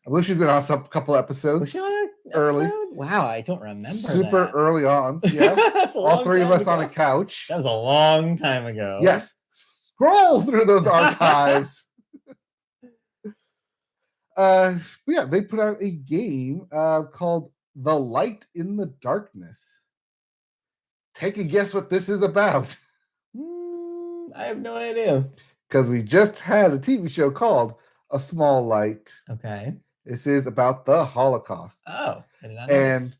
I believe she's been on some couple episodes. Was she on an early. Episode? Wow, I don't remember. Super that. Early on. Yeah. All 3 of us on a couch. That was a long time ago. Yes. Scroll through those archives. Yeah, they put out a game called The Light in the Darkness. Take a guess what this is about. I have no idea. Because we just had a TV show called A Small Light. Okay. This is about the Holocaust. Oh, I did not know And this.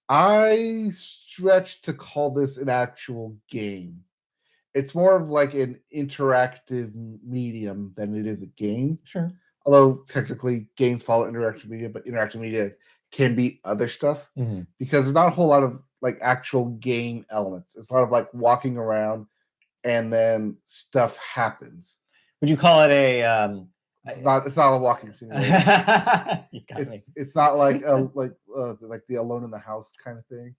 I stretch to call this an actual game. It's more of like an interactive medium than it is a game. Sure. Although technically games follow interactive media, but interactive media can be other stuff because there's not a whole lot of like actual game elements. It's a lot of like walking around and then stuff happens. Would you call it a it's not a walking simulator. You got me. It's not like the Alone in the House kind of thing.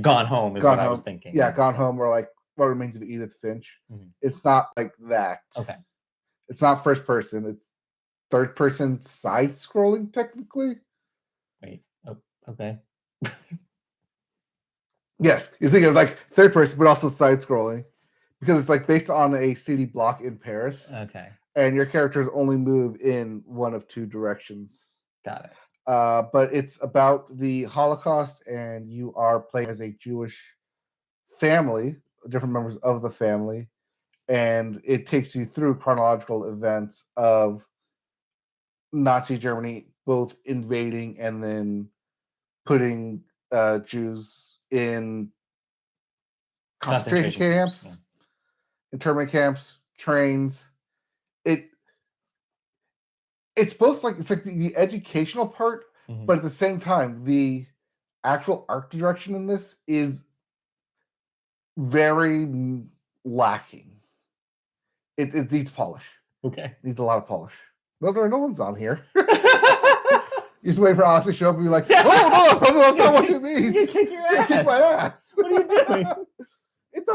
Gone Home is what I was thinking. Yeah, Gone Home, or like What Remains of Edith Finch. It's not like that. Okay. It's not first person. It's third person side scrolling technically. Wait. Oh, okay. Yes, you're thinking of like third person, but also side scrolling because it's like based on a city block in Paris. Okay. And your characters only move in one of two directions. Got it. But it's about the Holocaust, and you are playing as a Jewish family, different members of the family, and it takes you through chronological events of Nazi Germany, both invading and then putting Jews in concentration camps, internment camps, trains. It's both like it's like the educational part, but at the same time, the actual art direction in this is very lacking. It needs polish. Okay. It needs a lot of polish. Well, no one's on here. You just wait for Alex to show up and be like, "Oh no, that's not what it means. You kick your ass. Kick my ass. What are you doing?" It's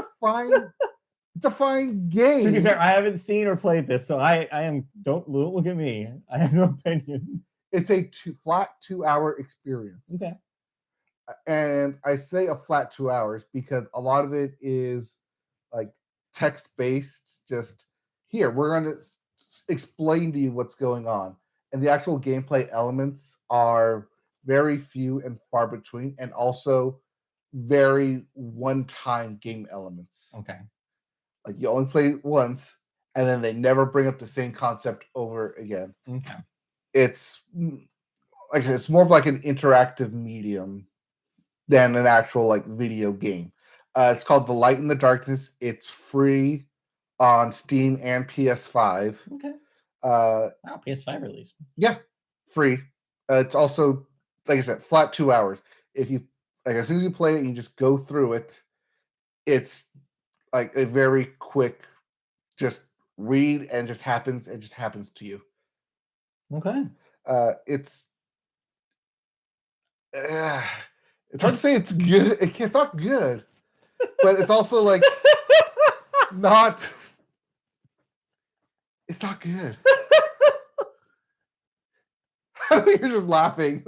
a fine game. To be fair, I haven't seen or played this, so I am. Don't look at me. I have no opinion. It's a flat 2-hour experience. Okay. And I say a flat 2 hours because a lot of it is like text based. Just here, we're going to explain to you what's going on, and the actual gameplay elements are very few and far between, and also very one-time game elements. Okay. Like you only play once, and then they never bring up the same concept over again. Okay. It's like it's more of like an interactive medium than an actual like video game. It's called The Light in the Darkness. It's free on Steam and PS5. Okay. Wow, PS5 release. Yeah, free. It's also, like I said, flat 2 hours. If you like, as soon as you play it, and you just go through it. It's like a very quick, just read and just happens. It just happens to you. Okay. It's hard to say it's good. It's not good, but it's also like not. It's not good. You're just laughing.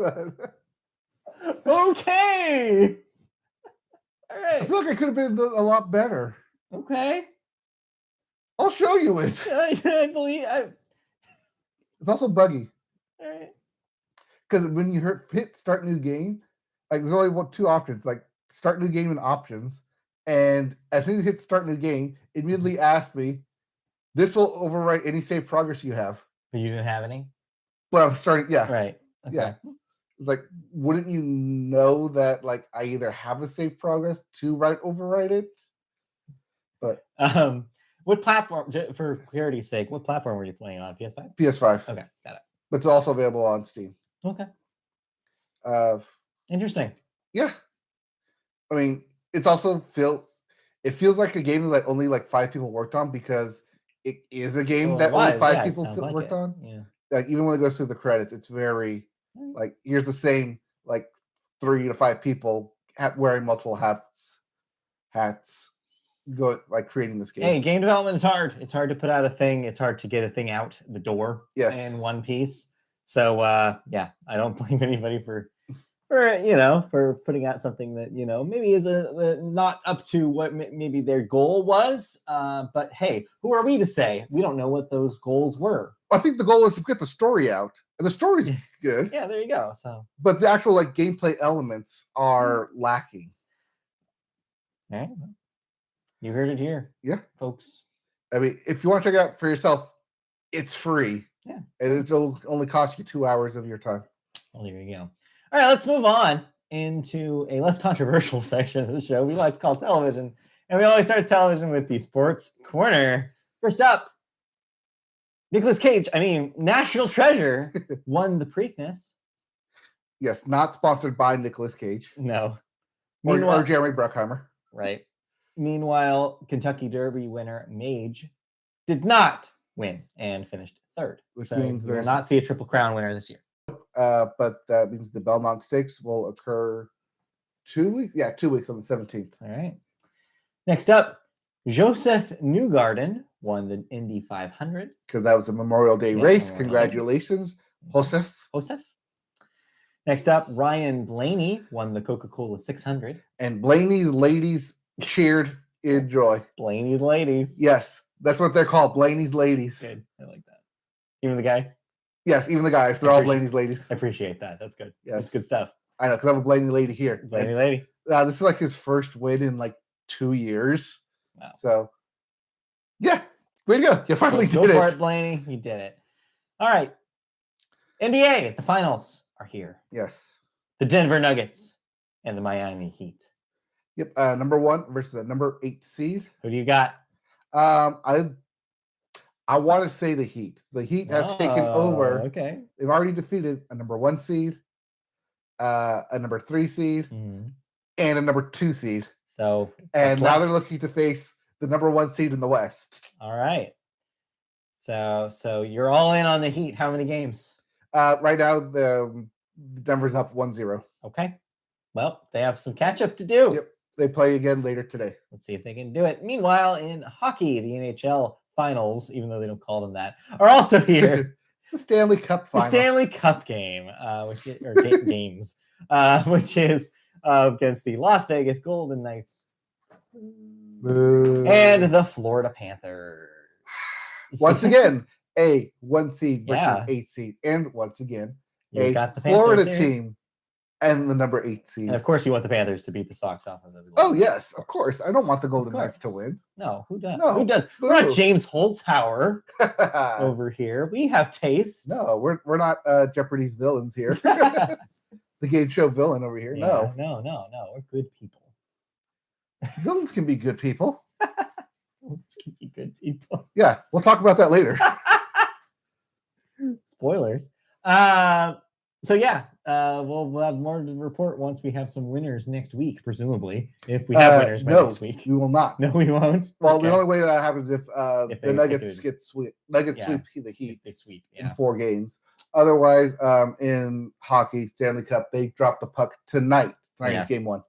Okay. All right. I feel like I could have been a lot better. Okay. I'll show you it. I believe. It's also buggy. All right. Because when you hit start new game, like there's only two options, like start new game and options. And as soon as you hit start new game, it immediately asked me, this will overwrite any save progress you have. But you didn't have any? Well, I'm starting, yeah. Right. Okay. Yeah. It's like, wouldn't you know that like I either have a save progress to overwrite it? But what platform, for clarity's sake, what platform were you playing on? PS5? PS5. Okay, got it. But it's also available on Steam. Okay. Interesting. Yeah. I mean, it's also it feels like a game that only like 5 people worked on because it is a game that only 5 people worked on. Yeah. Like even when it goes through the credits, it's very like here's the same like 3 to 5 people wearing multiple hats go like creating this game. Hey, game development is hard. It's hard to put out a thing. It's hard to get a thing out the door yes. in one piece. So yeah, I don't blame anybody for for putting out something that maybe is not up to what maybe their goal was. But hey, who are we to say? We don't know what those goals were. I think the goal is to get the story out, and the story's good. Yeah, there you go. So, but the actual gameplay elements are lacking. All right, you heard it here, folks. I mean, if you want to check it out for yourself, it's free. Yeah, and it'll only cost you 2 hours of your time. Well, there you go. All right, let's move on into a less controversial section of the show we like to call television. And we always start television with the Sports Corner. First up, Nicolas Cage, National Treasure, won the Preakness. Yes, not sponsored by Nicolas Cage. No. Or Jeremy Bruckheimer. Right. Meanwhile, Kentucky Derby winner Mage did not win and finished third. Which so means we will not see a Triple Crown winner this year. But that means the Belmont Stakes will occur 2 weeks. Yeah, 2 weeks on the 17th. All right. Next up, Joseph Newgarden won the Indy 500. Because that was the Memorial Day race. Congratulations, Joseph. Next up, Ryan Blaney won the Coca-Cola 600. And Blaney's ladies cheered in joy. Blaney's ladies. Yes, that's what they're called, Blaney's ladies. Good. I like that. Even the guys? Yes, even the guys. They're all Blaney's ladies. I appreciate that. That's good. Yes. That's good stuff. I know, because I have a Blaney lady here. Blaney lady. This is his first win in 2 years. Wow. So, yeah. Way to go. You finally did it. Go for it, Blaney. You did it. All right. NBA, the finals are here. Yes. The Denver Nuggets and the Miami Heat. Yep. Number 1 versus the number 8 seed. Who do you got? I want to say the Heat. The Heat have taken over. Okay. They've already defeated a number 1 seed, a number 3 seed, and a number 2 seed. So, and now they're looking to face the number 1 seed in the West. All right. So you're all in on the Heat. How many games? Right now, the Denver's up 1-0. Okay. Well, they have some catch up to do. Yep. They play again later today. Let's see if they can do it. Meanwhile, in hockey, the NHL finals, even though they don't call them that, are also here. It's a Stanley Cup final. The Stanley Cup game, games, which is against the Las Vegas Golden Knights and the Florida Panthers. Once again, a 1 seed versus 8 seed, and once again, got the Florida team and the number 8 seed. And of course, you want the Panthers to beat the Sox off of them. Oh yes, of course. I don't want the Golden Knights to win. No, who does? No, who does? We're not James Holzhauer over here. We have taste. No, we're not Jeopardy's villains here. The game show villain over here. Yeah, no. We're good people. Villains can be good people. Villains can be good people. Yeah, we'll talk about that later. Spoilers. So yeah, we'll have more to report once we have some winners next week, presumably. If we have winners next week. We will not. No, we won't. Well, the only way that happens if the Nuggets get sweep. Nuggets sweep the Heat. They sweep in 4 games. Otherwise, in hockey, Stanley Cup, they drop the puck tonight. Tonight's game 1.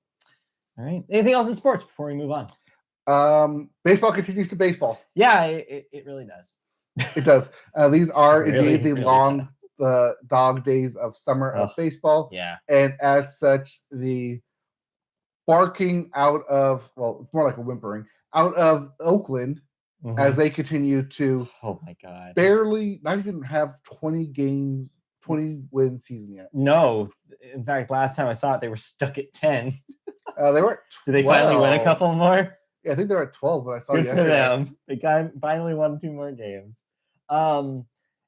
All right. Anything else in sports before we move on? Baseball continues to baseball. Yeah, it really does. It does. These are indeed the really long dog days of summer of baseball. Yeah. And as such, the barking out of, well, it's more like a whimpering, out of Oakland as they continue to barely not even have 20 win season yet. No. In fact, last time I saw it, they were stuck at 10. They were at 12. Did they finally win a couple more? Yeah, I think they're at 12 when I saw it yesterday. For them. They finally won 2 more games.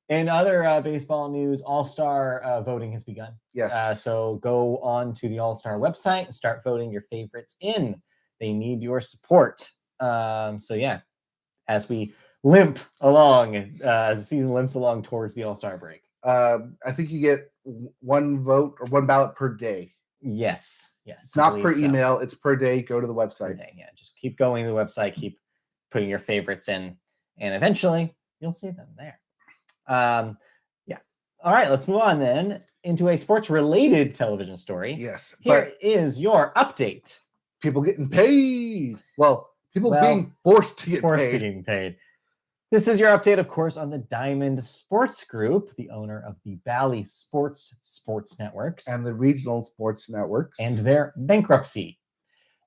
In other baseball news, All-Star voting has begun. Yes. So go on to the All-Star website and start voting your favorites in. They need your support. So yeah, as we limp along, as the season limps along towards the All-Star break. I think you get 1 vote or 1 ballot per day. Yes. It's not per email. It's per day. Go to the website. Yeah, just keep going to the website. Keep putting your favorites in, and eventually you'll see them there. Yeah. All right, let's move on then into a sports-related television story. Yes. Here is your update. People getting paid. Well, people being forced to get paid. Getting paid. This is your update, of course, on the Diamond Sports Group, the owner of the Bally Sports Networks. And the regional sports networks. And their bankruptcy.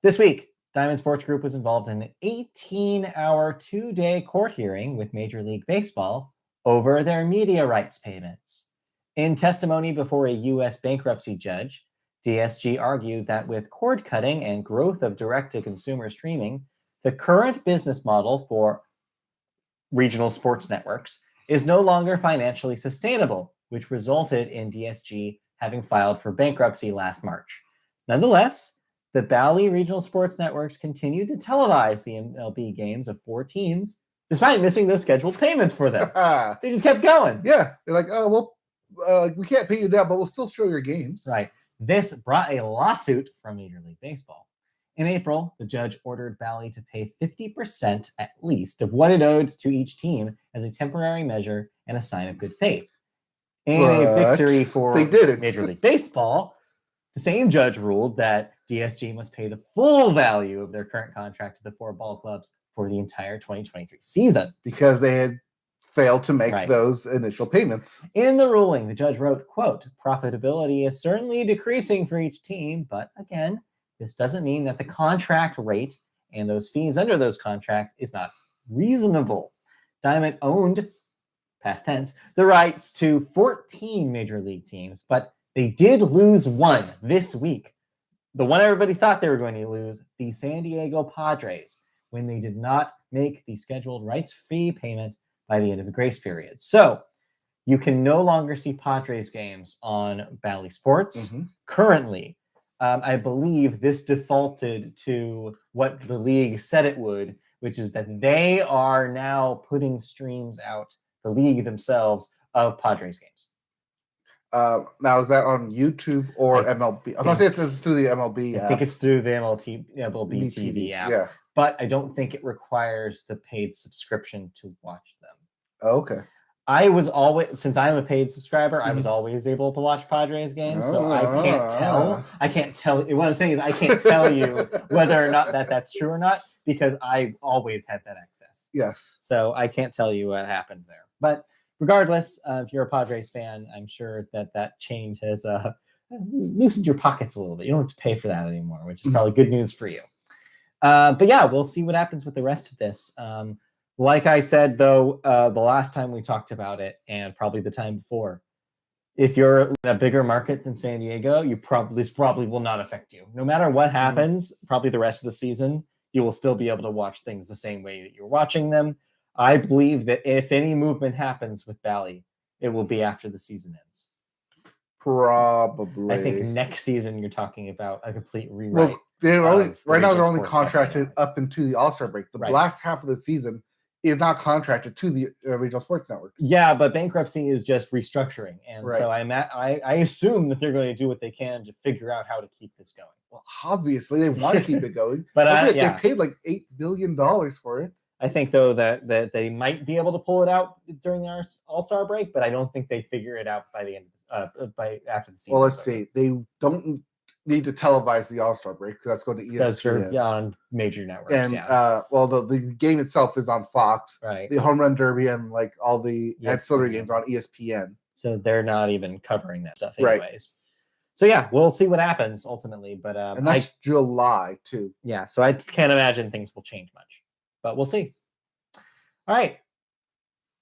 This week, Diamond Sports Group was involved in an 18-hour, 2-day court hearing with Major League Baseball over their media rights payments. In testimony before a U.S. bankruptcy judge, DSG argued that with cord cutting and growth of direct-to-consumer streaming, the current business model for regional sports networks is no longer financially sustainable, which resulted in DSG having filed for bankruptcy last March. Nonetheless, the Bally Regional Sports Networks continued to televise the MLB games of 4 teams, despite missing those scheduled payments for them. They just kept going. Yeah, they're like, oh, well, we can't pay you now, but we'll still show your games. Right. This brought a lawsuit from Major League Baseball. In April, the judge ordered Bally to pay 50% at least of what it owed to each team as a temporary measure and a sign of good faith. In a victory for Major League Baseball, the same judge ruled that DSG must pay the full value of their current contract to the 4 ball clubs for the entire 2023 season. Because they had failed to make those initial payments. In the ruling, the judge wrote, quote, profitability is certainly decreasing for each team, but again, this doesn't mean that the contract rate and those fees under those contracts is not reasonable. Diamond owned, past tense, the rights to 14 major league teams, but they did lose one this week. The one everybody thought they were going to lose, the San Diego Padres, when they did not make the scheduled rights fee payment by the end of the grace period. So you can no longer see Padres games on Bally Sports currently. I believe this defaulted to what the league said it would, which is that they are now putting streams out, the league themselves, of Padres games. Now, is that on YouTube or MLB? I'm not saying it's through the MLB app. I think it's through the MLB TV app. Yeah. But I don't think it requires the paid subscription to watch them. Oh, okay. I was always, since I'm a paid subscriber, I was always able to watch Padres games. So I can't tell. I can't tell. What I'm saying is I can't tell you whether or not that's true or not, because I always had that access. Yes. So I can't tell you what happened there. But regardless, if you're a Padres fan, I'm sure that change has loosened your pockets a little bit. You don't have to pay for that anymore, which is probably good news for you. But yeah, we'll see what happens with the rest of this. Like I said, though, the last time we talked about it, and probably the time before, if you're in a bigger market than San Diego, this probably will not affect you. No matter what happens, probably the rest of the season, you will still be able to watch things the same way that you're watching them. I believe that if any movement happens with Bally, it will be after the season ends. Probably. I think next season you're talking about a complete rewrite. Well, they're only contracted up into the All-Star break. The last half of the season is not contracted to the regional sports network. Yeah, but bankruptcy is just restructuring, and so I assume that they're going to do what they can to figure out how to keep this going. Well, obviously they want to keep it going, but they paid like $8 billion for it. I think though that they might be able to pull it out during the All-Star break, but I don't think they figure it out by the end after the season. Well, let's see. They don't need to televise the All-Star break because that's going to ESPN. That's true. Yeah, on major networks. And the game itself is on Fox. Right. The Home Run Derby and like all the ancillary games are on ESPN. So they're not even covering that stuff anyways. Right. So yeah, we'll see what happens ultimately. But and that's July too. Yeah, so I can't imagine things will change much, but we'll see. All right.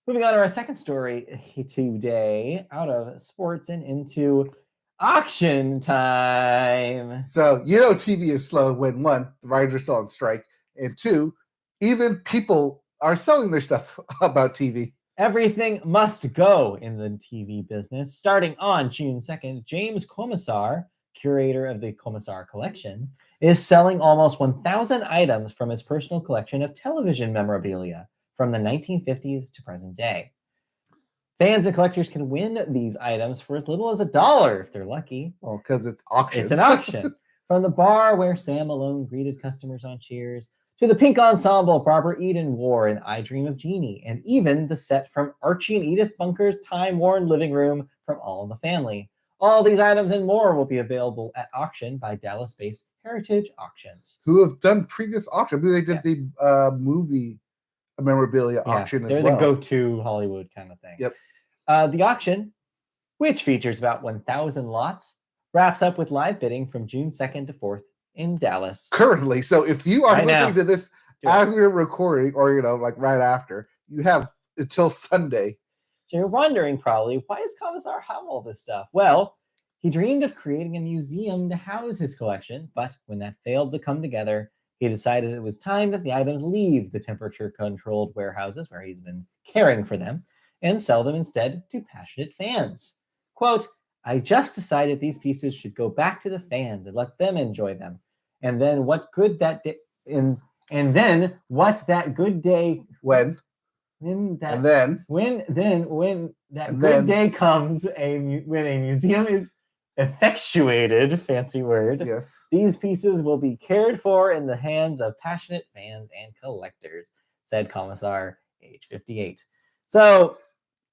Moving on to our second story today, out of sports and into auction time. So, TV is slow when 1, the writers are still on strike, and 2, even people are selling their stuff about TV. Everything must go in the TV business. Starting on June 2nd, James Commissar, curator of the Commissar Collection, is selling almost 1,000 items from his personal collection of television memorabilia from the 1950s to present day. Fans and collectors can win these items for as little as $1 if they're lucky. Well, because it's auction. It's an auction. From the bar where Sam Malone greeted customers on Cheers, to the pink ensemble Barbara Eden wore in I Dream of Jeannie, and even the set from Archie and Edith Bunker's time-worn living room from All in the Family. All these items and more will be available at auction by Dallas-based Heritage Auctions. Who have done previous auctions. I believe they did the movie a memorabilia auction they're as well. the go-to Hollywood kind of thing. Yep. The auction, which features about 1,000 lots, wraps up with live bidding from June 2nd to 4th in Dallas. Currently. So if you are Right listening now. to this as we're recording, or like right after, you have until Sunday. So you're wondering probably, why does Commissar have all this stuff? Well, he dreamed of creating a museum to house his collection, but when that failed to come together, he decided it was time that the items leave the temperature-controlled warehouses where he's been caring for them and sell them instead to passionate fans. Quote, I just decided these pieces should go back to the fans and let them enjoy them. And then what good that day when that good day comes, when a museum is effectuated, fancy word, yes, these pieces will be cared for in the hands of passionate fans and collectors, said Commissar, age 58. So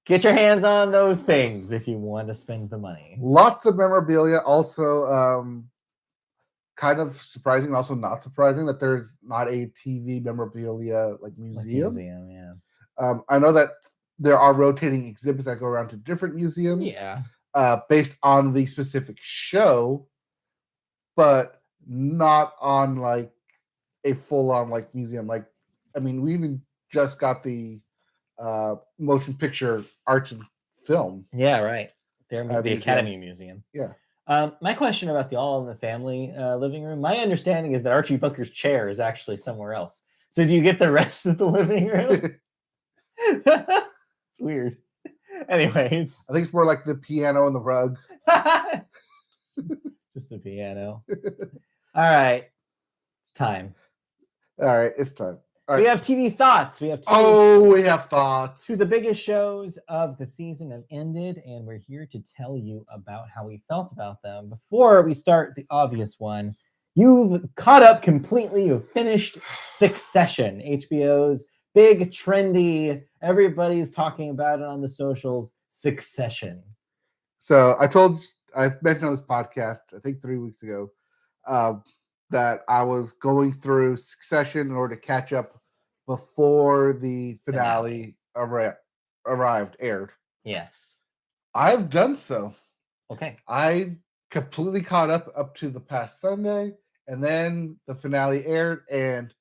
get your hands on those things if you want to spend the money. Lots of memorabilia. Also, kind of surprising, also not surprising that there's not a TV memorabilia museum. Yeah. I know that there are rotating exhibits that go around to different museums. Yeah. Based on the specific show, but not on a full-on museum. We even just got the motion picture arts and film. Yeah, right. They're the Academy Museum. Yeah. My question about the All in the Family living room, my understanding is that Archie Bunker's chair is actually somewhere else. So do you get the rest of the living room? It's weird. Anyways. I think it's more like the piano and the rug. Just the piano. All right. It's time. All right, it's time. We have TV thoughts. We have thoughts. Two of the biggest shows of the season have ended, and we're here to tell you about how we felt about them. Before we start the obvious one, you've caught up completely. You've finished Succession, HBO's big, trendy, everybody's talking about it on the socials, Succession. So I mentioned on this podcast, I think 3 weeks ago, that I was going through Succession in order to catch up before the finale aired. Yes. I've done so. Okay. I completely caught up to the past Sunday, and then the finale aired, and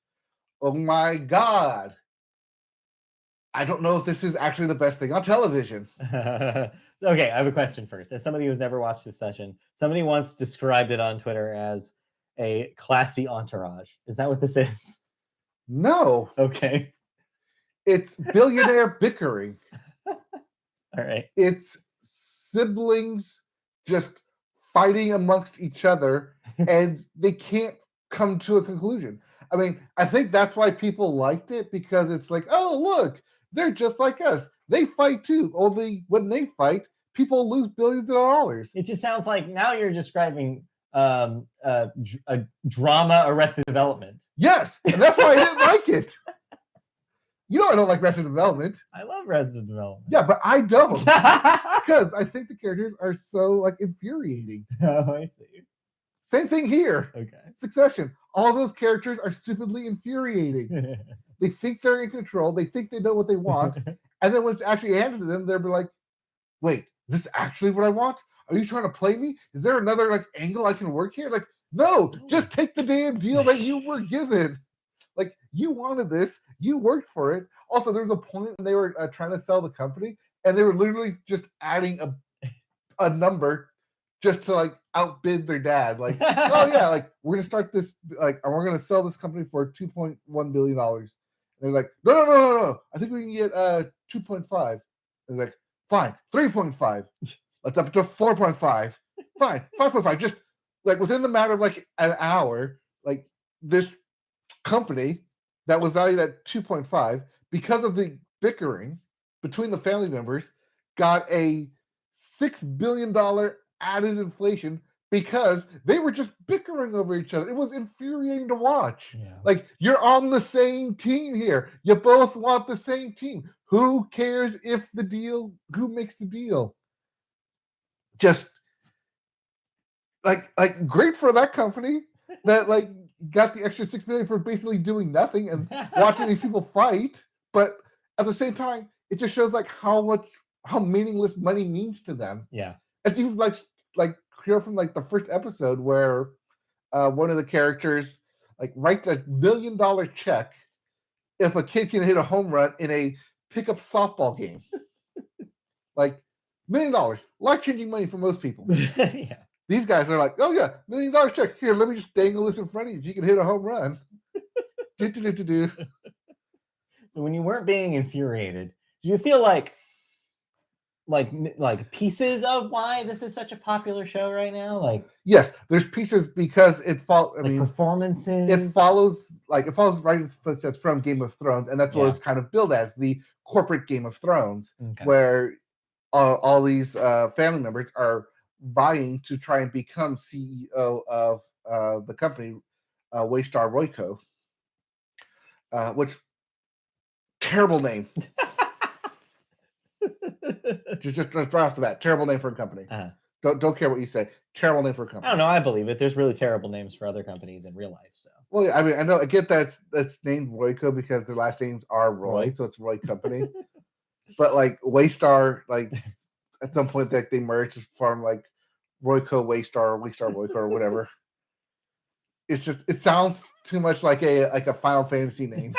oh my God, I don't know if this is actually the best thing on television. Okay, I have a question first. As somebody who's never watched Succession, somebody once described it on Twitter as a classy entourage. Is that what this is? No. Okay. It's billionaire bickering. All right. It's siblings just fighting amongst each other, and they can't come to a conclusion. I think that's why people liked it, because it's like, oh, look, they're just like us. They fight too. Only when they fight, people lose billions of dollars. It just sounds like now you're describing a drama Arrested Development. Yes, and that's why I didn't like it. You know I don't like Arrested Development. I love Arrested Development. Yeah, but I don't. Because I think the characters are so infuriating. Oh, I see. Same thing here. Okay. Succession. All those characters are stupidly infuriating. They think they're in control. They think they know what they want. And then when it's actually handed to them, they'll be like, wait, is this actually what I want? Are you trying to play me? Is there another angle I can work here? No, just take the damn deal that you were given. You wanted this. You worked for it. Also, there was a point when they were trying to sell the company, and they were literally just adding a number just to outbid their dad. Oh yeah, we're gonna start this, and we're gonna sell this company for $2.1 billion. And they're like, no. I think we can get 2.5. They're like, fine, 3.5. Let's up it to 4.5. Fine, 5.5. Just within the matter of an hour, this company that was valued at 2.5, because of the bickering between the family members, got a $6 billion added inflation because they were just bickering over each other. It was infuriating to watch. Yeah. You're on the same team here. You both want the same team. Who cares who makes the deal? Just great for that company that got the extra $6 million for basically doing nothing and watching these people fight. But at the same time, it just shows like how meaningless money means to them. Yeah. As you like clear from like the first episode where one of the characters like writes $1 million check if a kid can hit a home run in a pickup softball game. Like $1 million, life-changing money for most people. Yeah. These guys are like, oh yeah, $1 million check. Here, let me just dangle this in front of you if you can hit a home run. So when you weren't being infuriated, do you feel like pieces of why this is such a popular show right now? Like, yes, there's pieces because it follows. I mean, performances. It follows right in footsteps from Game of Thrones, and that's what it's kind of billed as, the corporate Game of Thrones, where all these family members are vying to try and become CEO of the company, Waystar Royco, which terrible name. just right off the bat, terrible name for a company. Don't care what you say. Terrible name for a company. I don't know. I believe it. There's really terrible names for other companies in real life. So. Well, yeah, I mean, I know. I get that's named Royco because their last names are Roy, so it's Roy Company. But like Waystar, like at some point that they merged to form like Royco Waystar or Waystar Royco or whatever. It's just it sounds too much like a Final Fantasy name.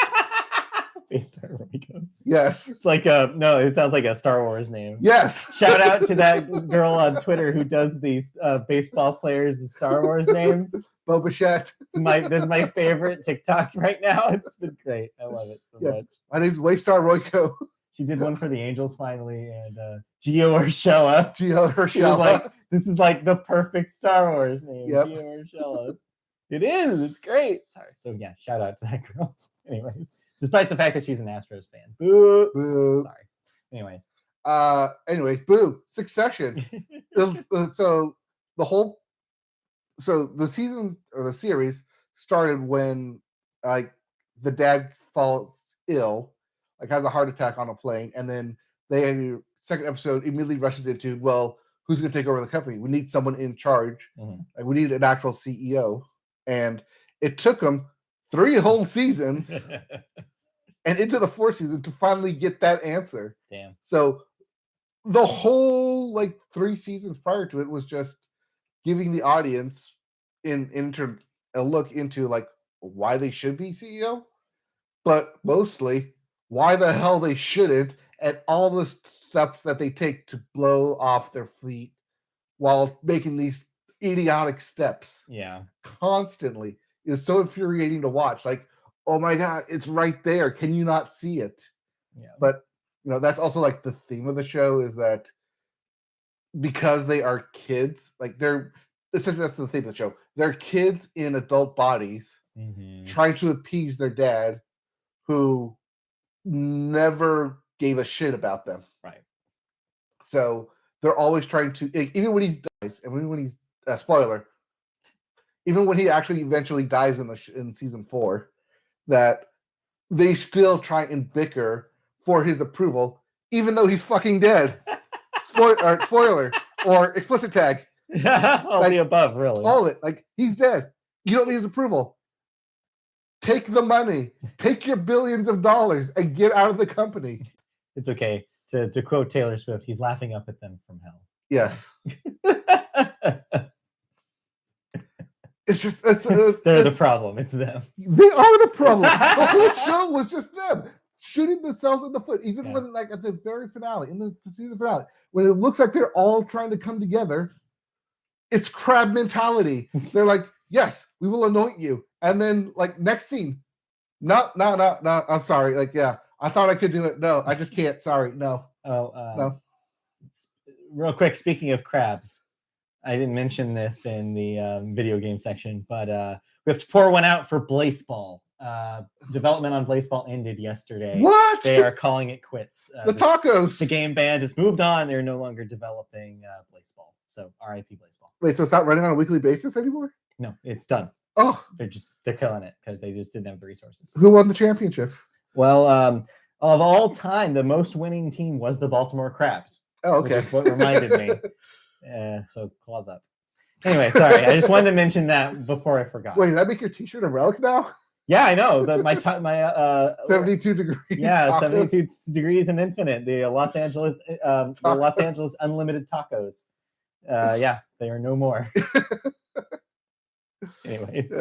Waystar Royco. Yes. It's like it sounds like a Star Wars name. Yes. Shout out to that girl on Twitter who does these baseball players' Star Wars names. Boba Fett. This is my favorite TikTok right now. It's been great. I love it so much. My name's Waystar Royco. She did one for the Angels finally, and Gio Urshela. Gio Urshela. She was like, this is like the perfect Star Wars name. Yep. Gio Urshela. It is. It's great. Sorry. So yeah, shout out to that girl. Anyways, despite the fact that she's an Astros fan. Boo. Boo. Sorry. Anyways, boo. Succession. So the season or the series started when like the dad falls ill, like has a heart attack on a plane, and then the second episode immediately rushes into, well, who's going to take over the company? We need someone in charge. Like we need an actual CEO, and it took them 3 whole seasons and into the 4th season to finally get that answer. Damn. So the whole like 3 seasons prior to it was just giving the audience a look into like why they should be CEO, but mostly why the hell they shouldn't, and all the steps that they take to blow off their fleet while making these idiotic steps. Yeah. Constantly. It was so infuriating to watch. Like, oh my God, it's right there. Can you not see it? Yeah. But that's also like the theme of the show is that because they are kids, like essentially that's the theme of the show. They're kids in adult bodies trying to appease their dad, who never gave a shit about them. Right. So they're always trying to, even when he dies, and when he's spoiler, even when he actually eventually dies in season 4, that they still try and bicker for his approval, even though he's fucking dead. Spoiler or explicit tag. All the above, really. All of it. Like, he's dead. You don't need his approval. Take the money. Take your billions of dollars and get out of the company. It's okay. To quote Taylor Swift, he's laughing up at them from hell. Yes. It's just they're the problem. It's them. They are the problem. The whole show was just them shooting themselves in the foot. Even when, like, at the very finale, in the season finale, when it looks like they're all trying to come together, it's crab mentality. They're like, yes, we will anoint you. And then, like, next scene, no, I'm sorry. Like, yeah, I thought I could do it. No, I just can't. Sorry, no. No. Real quick, speaking of crabs, I didn't mention this in the video game section, but we have to pour one out for Blaseball. Development on Blaseball ended yesterday. What? They are calling it quits. The tacos. The game band has moved on. They're no longer developing Blaseball. So RIP Blaseball. Wait, so it's not running on a weekly basis anymore? No, it's done. Oh. They're killing it because they just didn't have the resources. Who won the championship? Well, of all time, the most winning team was the Baltimore Crabs. Oh, okay. Which is what reminded me. So claws up. Anyway, sorry. I just wanted to mention that before I forgot. Wait, did that make your t-shirt a relic now? Yeah, I know. My 72 degrees. Yeah, tacos. 72 degrees and infinite. The Los Angeles unlimited tacos. Yeah, they are no more. Anyways,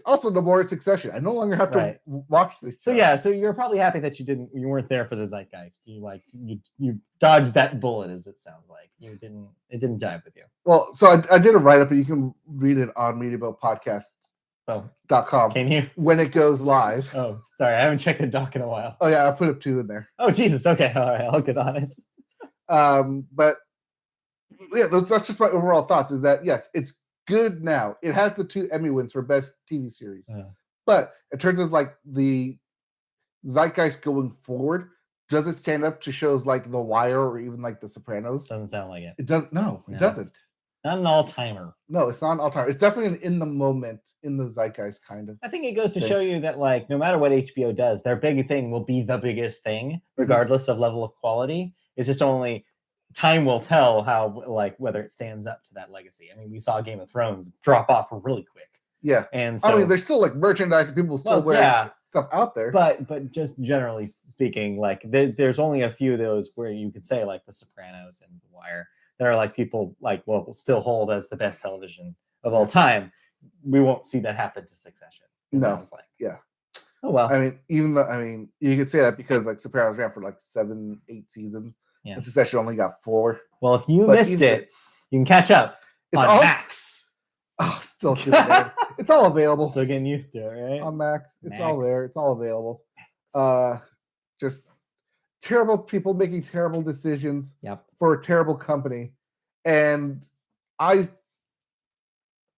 also no more Succession. I no longer have to watch this show. So yeah, so you're probably happy that you weren't there for the zeitgeist. You dodged that bullet, as it sounds like. It didn't jive with you. Well, so I did a write up, and you can read it on MediaBuiltPodcast.com. Can you? When it goes live. Oh, sorry, I haven't checked the doc in a while. Oh yeah, I put up 2 in there. Oh Jesus, okay, all right, I'll get on it. But yeah, that's just my overall thoughts. Is that yes, it's good now. It has the 2 Emmy wins for best TV series. But in terms of like the zeitgeist going forward, does it stand up to shows like The Wire or even like The Sopranos? Doesn't sound like it. It does. No, it doesn't. Not an all-timer. No, it's not an all-timer. It's definitely an in the moment, in the zeitgeist kind of. I think it goes to show you that like no matter what HBO does, their big thing will be the biggest thing, regardless of level of quality. It's just only time will tell how like whether it stands up to that legacy. I mean, we saw Game of Thrones drop off really quick. Yeah, and so, I mean, there's still like merchandise and people still wear stuff out there. But just generally speaking, like there's only a few of those where you could say like The Sopranos and The Wire that are like people like will still hold as the best television of all time. We won't see that happen to Succession. No, Oh well. I mean, you could say that because like Sopranos ran for like 7-8 seasons. Yeah. And Succession only got 4. Well, if you missed it, you can catch up on Max. Oh, still super bad. It's all available. Still getting used to it, right? On Max. It's all there. It's all available. Just terrible people making terrible decisions for a terrible company. And I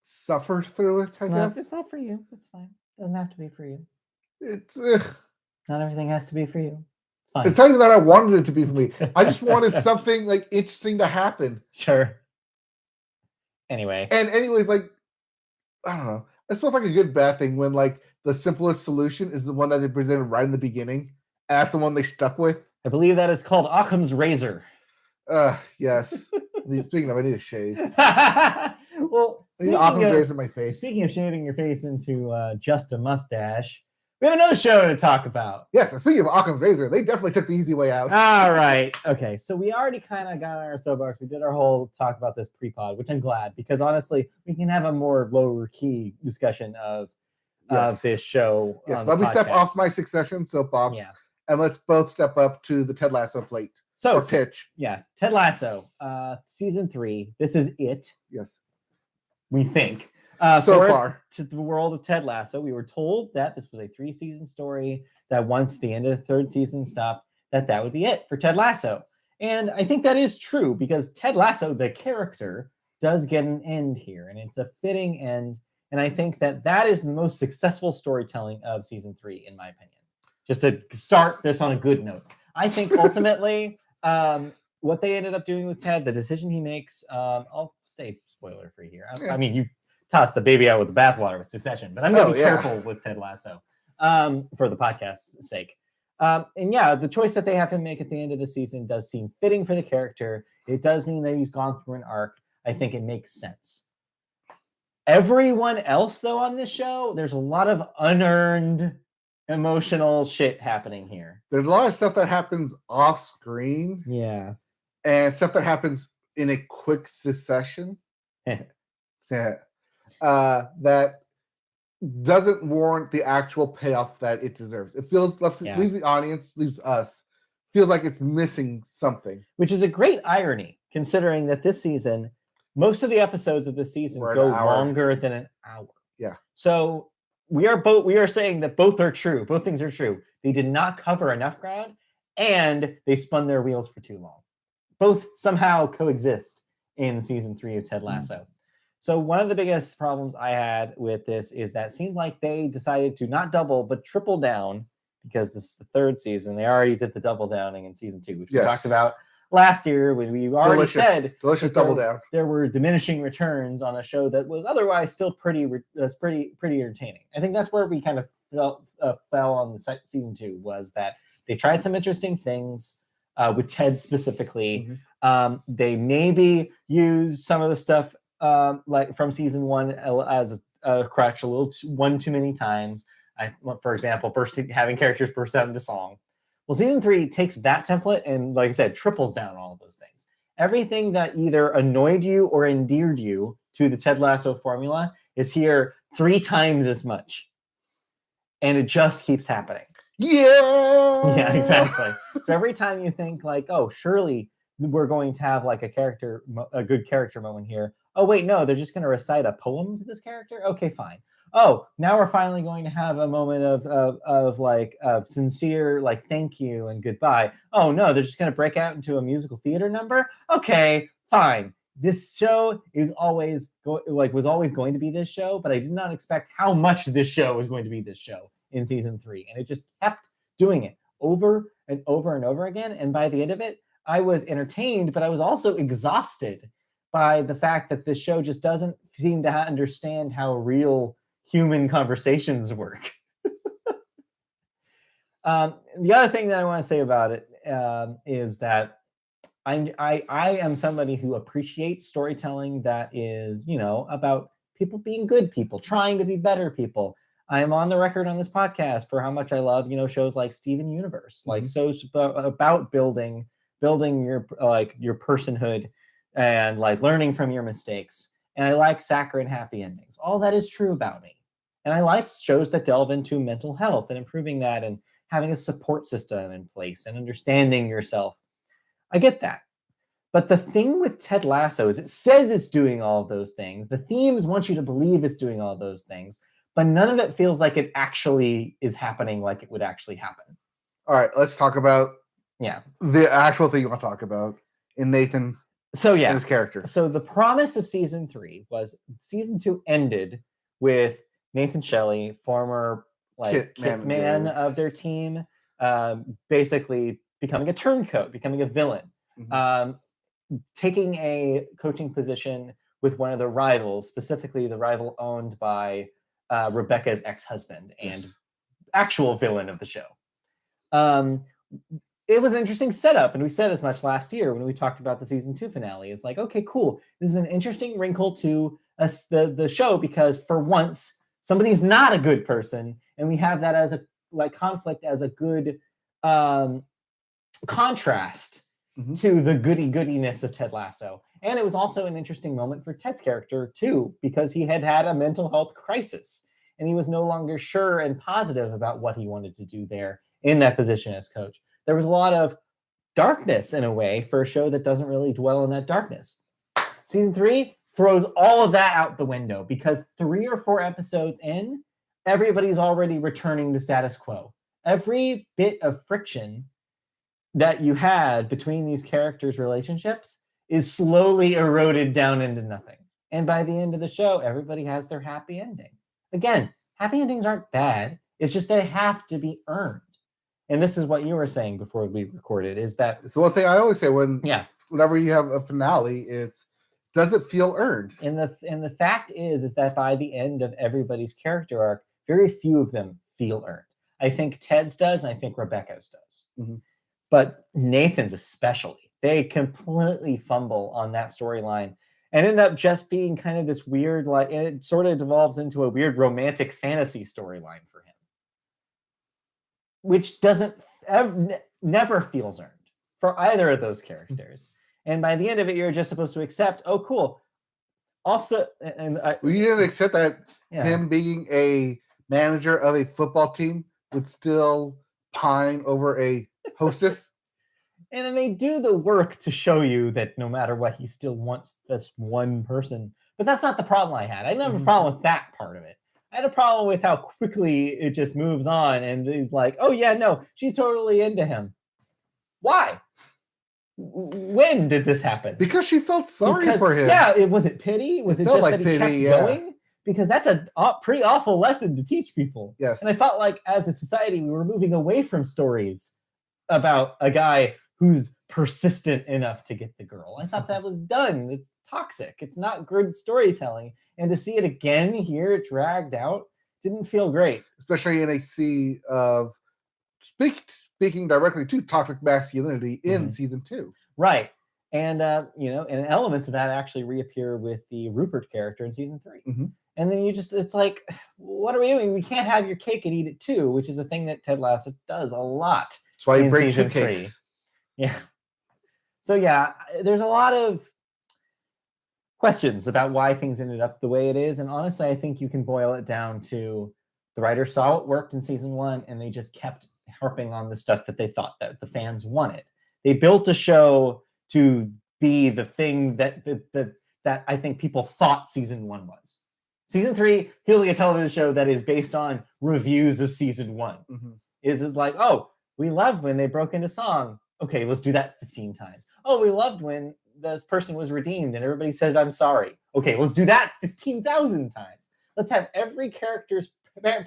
suffered through it, I guess. It's not for you. It's fine. It doesn't have to be for you. It's not everything has to be for you. It's fine. It's not even that I wanted it to be for me. I just wanted something like interesting to happen. Sure. Anyways, like, I don't know. It's both like a good bad thing when like the simplest solution is the one that they presented right in the beginning. And that's the one they stuck with. I believe that is called Occam's razor. Yes. Speaking of, I need a shave. Well, I need Occam's razor in my face. Speaking of shaving your face into just a mustache, we have another show to talk about. Yes, and speaking of Occam's razor, they definitely took the easy way out. All right. Okay, so we already kind of got on our soapbox. We did our whole talk about this pre-pod, which I'm glad, because honestly, we can have a more lower key discussion of this show. Yes, let me step off my Succession soapbox, and let's both step up to the Ted Lasso plate. So, or pitch. Yeah, Ted Lasso, season 3. This is it. Yes. We think. So far. To the world of Ted Lasso, we were told that this was a 3-season story, that once the end of the 3rd season stopped, that would be it for Ted Lasso. And I think that is true, because Ted Lasso, the character, does get an end here, and it's a fitting end. And I think that is the most successful storytelling of season 3, in my opinion. Just to start this on a good note. I think ultimately, what they ended up doing with Ted, the decision he makes, I'll stay spoiler-free here. I mean, you toss the baby out with the bathwater with Succession, but I'm going to be careful with Ted Lasso for the podcast's sake. And yeah, the choice that they have him make at the end of the season does seem fitting for the character. It does mean that he's gone through an arc. I think it makes sense. Everyone else, though, on this show, there's a lot of unearned emotional shit happening here. There's a lot of stuff that happens off screen. Yeah. And stuff that happens in a quick succession. That doesn't warrant the actual payoff that it deserves. It feels leaves the audience, leaves us, feels like it's missing something. Which is a great irony, considering that this season, most of the episodes of this season go longer than an hour. Yeah. So we are saying that both are true. Both things are true. They did not cover enough ground, and they spun their wheels for too long. Both somehow coexist in season 3 of Ted Lasso. So one of the biggest problems I had with this is that it seems like they decided to not double, but triple down, because this is the 3rd season. They already did the double downing in season 2, which we talked about last year when we already said double down. There were diminishing returns on a show that was otherwise still pretty entertaining. I think that's where we kind of fell on the season 2, was that they tried some interesting things with Ted specifically. They maybe used some of the stuff like from season 1 as a crutch one too many times. For example, having characters burst out into song. Well, season 3 takes that template and, like I said, triples down all of those things. Everything that either annoyed you or endeared you to the Ted Lasso formula is here 3 times as much. And it just keeps happening. Yeah, exactly. So every time you think like, oh, surely we're going to have like a good character moment here. Oh, wait, no, they're just going to recite a poem to this character? Okay, fine. Oh, now we're finally going to have a moment of sincere like thank you and goodbye. Oh no, they're just going to break out into a musical theater number. Okay, fine. This show is was always going to be this show, but I did not expect how much this show was going to be this show in season 3, and it just kept doing it over and over and over again. And by the end of it, I was entertained, but I was also exhausted by the fact that this show just doesn't seem to understand how real human conversations work. The other thing that I want to say about it is that I am somebody who appreciates storytelling that is, about people being good people, trying to be better people. I am on the record on this podcast for how much I love, shows like Steven Universe, like so about building your personhood and like learning from your mistakes. And I like saccharine happy endings. All that is true about me. And I like shows that delve into mental health and improving that and having a support system in place and understanding yourself. I get that. But the thing with Ted Lasso is it says it's doing all of those things. The themes want you to believe it's doing all those things, but none of it feels like it actually is happening like it would actually happen. All right, let's talk about the actual thing you want to talk about in Nathan and his character. So the promise of season 3 was season 2 ended with Nathan Shelley, former kit man of their team, basically becoming a turncoat, becoming a villain, taking a coaching position with one of the rivals, specifically the rival owned by Rebecca's ex-husband and actual villain of the show. It was an interesting setup, and we said as much last year when we talked about the season 2 finale. It's like, okay, cool. This is an interesting wrinkle to the show because for once somebody's not a good person, and we have that as a conflict as a good contrast to the goodiness of Ted Lasso. And it was also an interesting moment for Ted's character too, because he had a mental health crisis and he was no longer sure and positive about what he wanted to do there in that position as coach. There was a lot of darkness in a way for a show that doesn't really dwell in that darkness. Season 3 throws all of that out the window because 3 or 4 episodes in, everybody's already returning to status quo. Every bit of friction that you had between these characters' relationships is slowly eroded down into nothing. And by the end of the show, everybody has their happy ending. Again, happy endings aren't bad. It's just they have to be earned. And this is what you were saying before we recorded, is that... It's the one thing I always say whenever you have a finale, it's, does it feel earned? And the fact is that by the end of everybody's character arc, very few of them feel earned. I think Ted's does, and I think Rebecca's does. But Nathan's especially. They completely fumble on that storyline and end up just being kind of this weird, and it sort of devolves into a weird romantic fantasy storyline for him, which never feels earned for either of those characters. And by the end of it, you're just supposed to accept, oh, cool. Also, you didn't accept that him being a manager of a football team would still pine over a hostess. And then they do the work to show you that no matter what, he still wants this one person. But that's not the problem I had. I didn't have a problem with that part of it. I had a problem with how quickly it just moves on. And he's like, oh, yeah, no, she's totally into him. Why? When did this happen? Because she felt sorry for him. Yeah, was it pity? Was it just like that he kept going? Because that's a pretty awful lesson to teach people. Yes. And I felt like as a society, we were moving away from stories about a guy who's persistent enough to get the girl. I thought that was done. It's toxic. It's not good storytelling. And to see it again here, dragged out, didn't feel great. Especially in a sea of speaking directly to toxic masculinity in season 2. Right. And and elements of that actually reappear with the Rupert character in season 3. Mm-hmm. And then it's like, what are we doing? We can't have your cake and eat it too, which is a thing that Ted Lasso does a lot. That's why you in break season 2 cakes. 3. Yeah. So yeah, there's a lot of questions about why things ended up the way it is. And honestly, I think you can boil it down to the writers saw it worked in season 1, and they just kept harping on the stuff that they thought that the fans wanted. They built a show to be the thing that I think people thought season 1 was. Season 3 feels like a television show that is based on reviews of season 1. Mm-hmm. It's like, oh, we loved when they broke into song. Okay, let's do that 15 times. Oh, we loved when this person was redeemed and everybody said, I'm sorry. Okay, let's do that 15,000 times. Let's have every character's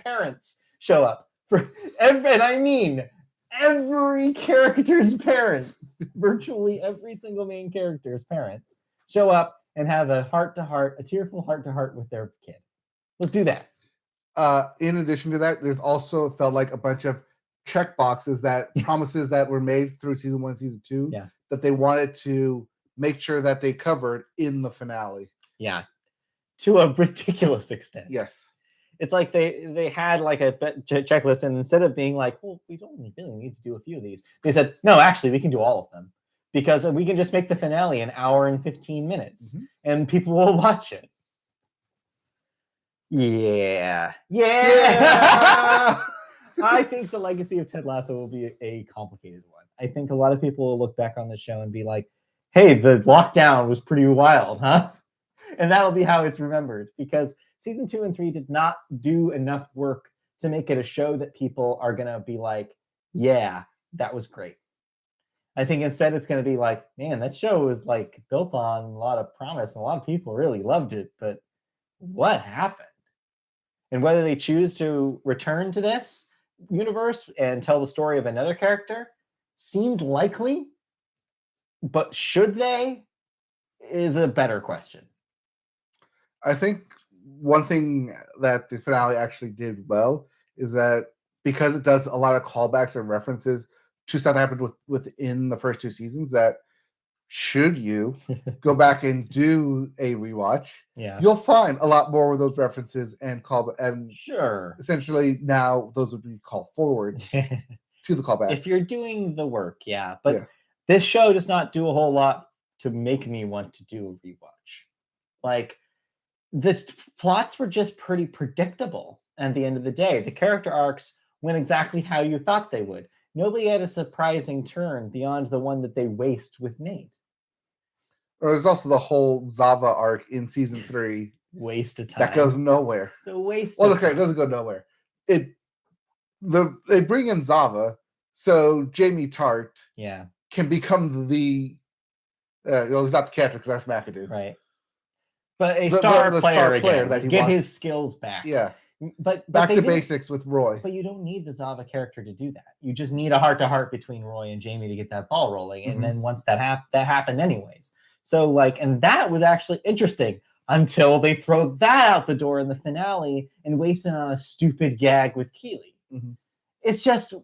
parents show up. And I mean every character's parents, virtually every single main character's parents, show up and have a heart-to-heart, a tearful heart-to-heart with their kid. Let's do that. In addition to that, there's also felt like a bunch of check boxes that promises that were made through season 1, season 2, that they wanted to make sure that they covered in the finale. Yeah, to a ridiculous extent. Yes. It's like they had like a checklist, and instead of being like, well, we don't really need to do a few of these, they said, no, actually, we can do all of them. Because we can just make the finale an hour and 15 minutes, and people will watch it. Yeah. I think the legacy of Ted Lasso will be a complicated one. I think a lot of people will look back on the show and be like, hey, the lockdown was pretty wild, huh? And that'll be how it's remembered, because season 2 and 3 did not do enough work to make it a show that people are going to be like, yeah, that was great. I think instead it's going to be like, man, that show was like built on a lot of promise and a lot of people really loved it, but what happened? And whether they choose to return to this universe and tell the story of another character seems likely, but should they is a better question. I think one thing that the finale actually did well is that because it does a lot of callbacks and references to stuff that happened within the first 2 seasons, that should you go back and do a rewatch, you'll find a lot more of those references and sure. Essentially, now those would be called forwards to the callbacks. If you're doing the work, but this show does not do a whole lot to make me want to do a rewatch. Like, the plots were just pretty predictable at the end of the day. The character arcs went exactly how you thought they would. Nobody had a surprising turn beyond the one that they waste with Nate. Or there's also the whole Zava arc in season 3. Waste of time. That goes nowhere. It's a waste of time. It doesn't go nowhere. They bring in Zava so Jamie Tart can become the he's not the captain because that's McAdoo. Right. But a star player again, that get his skills back. Yeah. But back to basics with Roy. But you don't need the Zava character to do that. You just need a heart-to-heart between Roy and Jamie to get that ball rolling. And then once that happened anyways. So and that was actually interesting until they throw that out the door in the finale and waste it on a stupid gag with Keeley. It's just,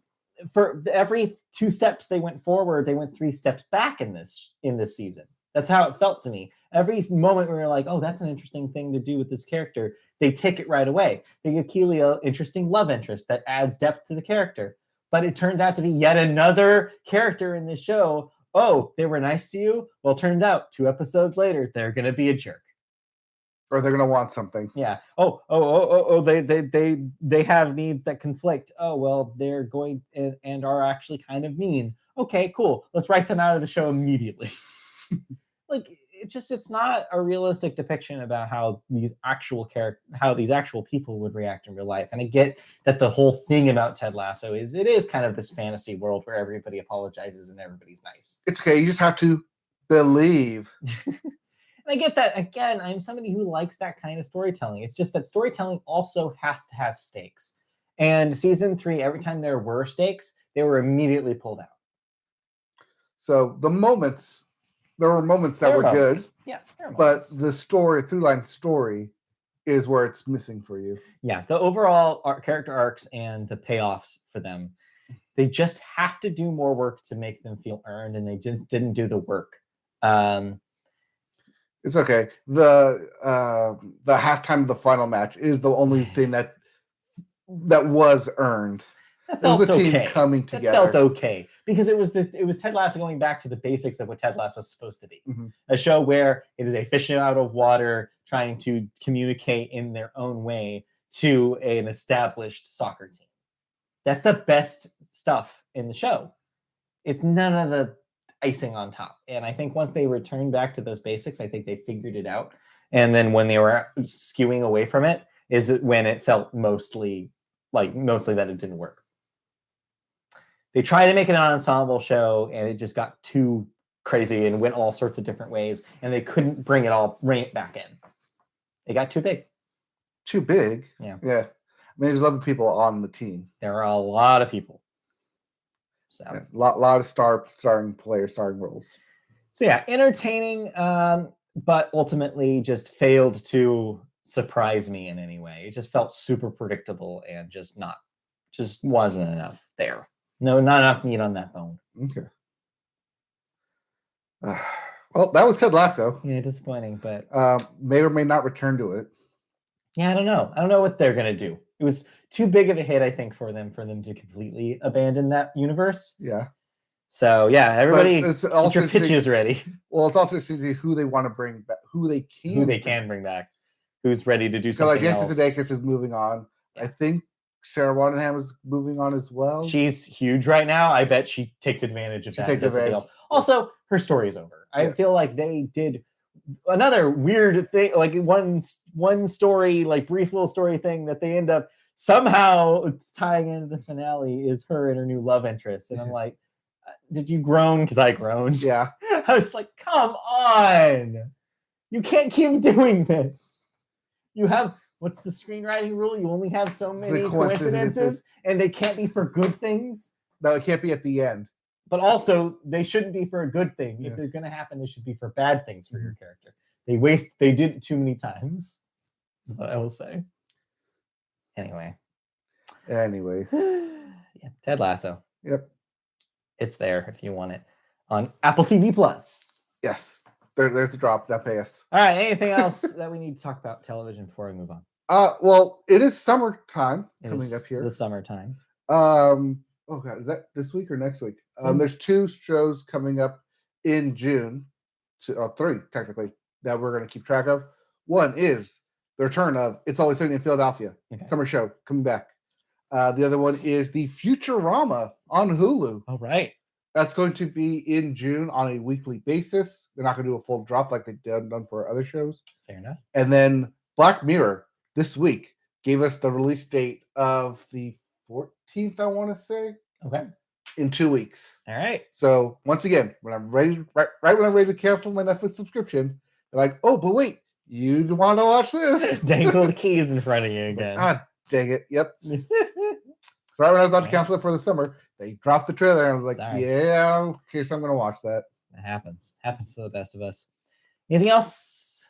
for every 2 steps they went forward, they went 3 steps back in this season. That's how it felt to me. Every moment where you're like, oh, that's an interesting thing to do with this character, they take it right away. They give Keeley an interesting love interest that adds depth to the character. But it turns out to be yet another character in the show. Oh, they were nice to you? Well, turns out 2 episodes later, they're going to be a jerk. Or they're going to want something. Yeah. They have needs that conflict. Oh, well, they're going and are actually kind of mean. Okay, cool. Let's write them out of the show immediately. It's not a realistic depiction about how these actual people would react in real life. And I get that the whole thing about Ted Lasso is kind of this fantasy world where everybody apologizes and everybody's nice. It's okay. You just have to believe. And I get that. Again, I'm somebody who likes that kind of storytelling. It's just that storytelling also has to have stakes. And season 3, every time there were stakes, they were immediately pulled out. So there were moments that were good. Yeah, but the through-line story is where it's missing for you. Yeah, the overall character arcs and the payoffs for them, they just have to do more work to make them feel earned, and they just didn't do the work It's okay. The halftime of the final match is the only thing that was earned. That It was felt the team okay. coming That together. felt okay because it was Ted Lasso going back to the basics of what Ted Lasso is supposed to be. Mm-hmm. A show where it is a fish out of water trying to communicate in their own way to an established soccer team. That's the best stuff in the show. It's none of the icing on top. And I think once they returned back to those basics, I think they figured it out. And then when they were skewing away from it is when it felt mostly that it didn't work. They tried to make it an ensemble show and it just got too crazy and went all sorts of different ways. And they couldn't bring it back in. It got too big. Too big? Yeah. Yeah. I mean, there's 11 people on the team. There are a lot of people. So yeah, a lot of starring players, starring roles. So yeah, entertaining, but ultimately just failed to surprise me in any way. It just felt super predictable and just wasn't enough there. No, not enough meat on that bone. Okay. Well, that was Ted Lasso. Yeah, disappointing, but may or may not return to it. Yeah, I don't know. I don't know what they're gonna do. It was too big of a hit, I think, for them to completely abandon that universe. Yeah. So yeah, everybody, it's also your pitches ready. Well, it's also to see who they want to bring back, who they can bring back, who's ready to do something else. So like Jason Sudeikis is moving on. Yeah. I think Sarah Waddingham is moving on as well. She's huge right now. I bet she takes advantage of that. Also, her story is over. I feel like they did another weird thing, like one story, like brief little story thing that they end up somehow tying into the finale is her and her new love interest. And I'm like, did you groan? Because I groaned. Yeah. I was like, come on. You can't keep doing this. You have, what's the screenwriting rule? You only have so many coincidences and they can't be for good things. No, it can't be at the end. But also, they shouldn't be for a good thing. Yeah. If they're going to happen, they should be for bad things for your character. They did it too many times. Is what I will say. Anyway. Anyways. Yeah, Ted Lasso. Yep. It's there if you want it on Apple TV Plus. Yes. There's the drop. That pay us. All right. Anything else that we need to talk about television before we move on? Well, it is summertime coming up here. The summertime. Oh god, is that this week or next week? There's 2 shows coming up in June, 3 technically, that we're going to keep track of. One is the return of It's Always Sunny in Philadelphia, summer show coming back. The other one is the Futurama on Hulu. All right. That's going to be in June on a weekly basis. They're not going to do a full drop like they've done for other shows. Fair enough. And then Black Mirror this week gave us the release date of the 14th, I want to say. Okay. In 2 weeks. All right. So once again, when I'm ready, right when I'm ready to cancel my Netflix subscription, they're like, "Oh, but wait, you want to watch this?" Dangle the keys in front of you again. God dang it! Yep. So right when I was about to cancel it for the summer, they dropped the trailer, and I was like, Sorry. "Yeah, okay, so I'm going to watch that." It happens. Happens to the best of us. Anything else?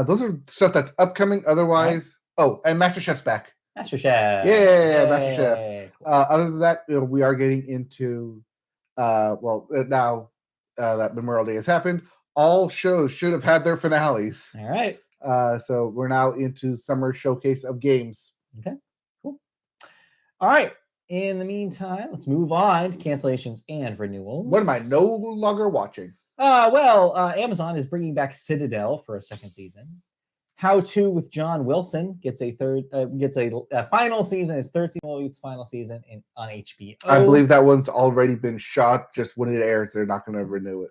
Those are stuff that's upcoming. Otherwise, oh, and MasterChef's back. MasterChef. Yeah, MasterChef. Cool. Other than that, we are getting into, now that Memorial Day has happened, all shows should have had their finales. All right. So we're now into summer showcase of games. Okay, cool. All right. In the meantime, let's move on to cancellations and renewals. What am I no longer watching? Amazon is bringing back Citadel for a 2nd season. How To with John Wilson gets a final season. His 13-week final season on HBO. I believe that one's already been shot. Just when it airs, they're not going to renew it.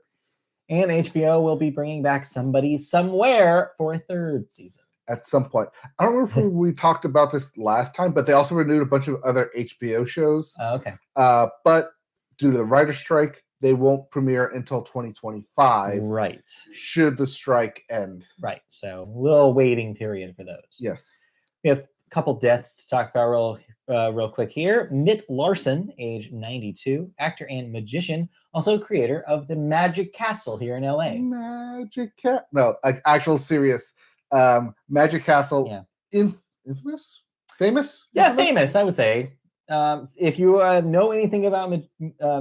And HBO will be bringing back Somebody Somewhere for a 3rd season. At some point. I don't remember if we talked about this last time, but they also renewed a bunch of other HBO shows. Okay. But due to the writer's strike, they won't premiere until 2025. Right. Should the strike end. Right. So a little waiting period for those. Yes. We have a couple deaths to talk about real quick here. Mitt Larson, age 92, actor and magician, also creator of the Magic Castle here in LA. Actual serious Magic Castle. Yeah. Infamous? Famous? Yeah, famous, I would say. If you know anything about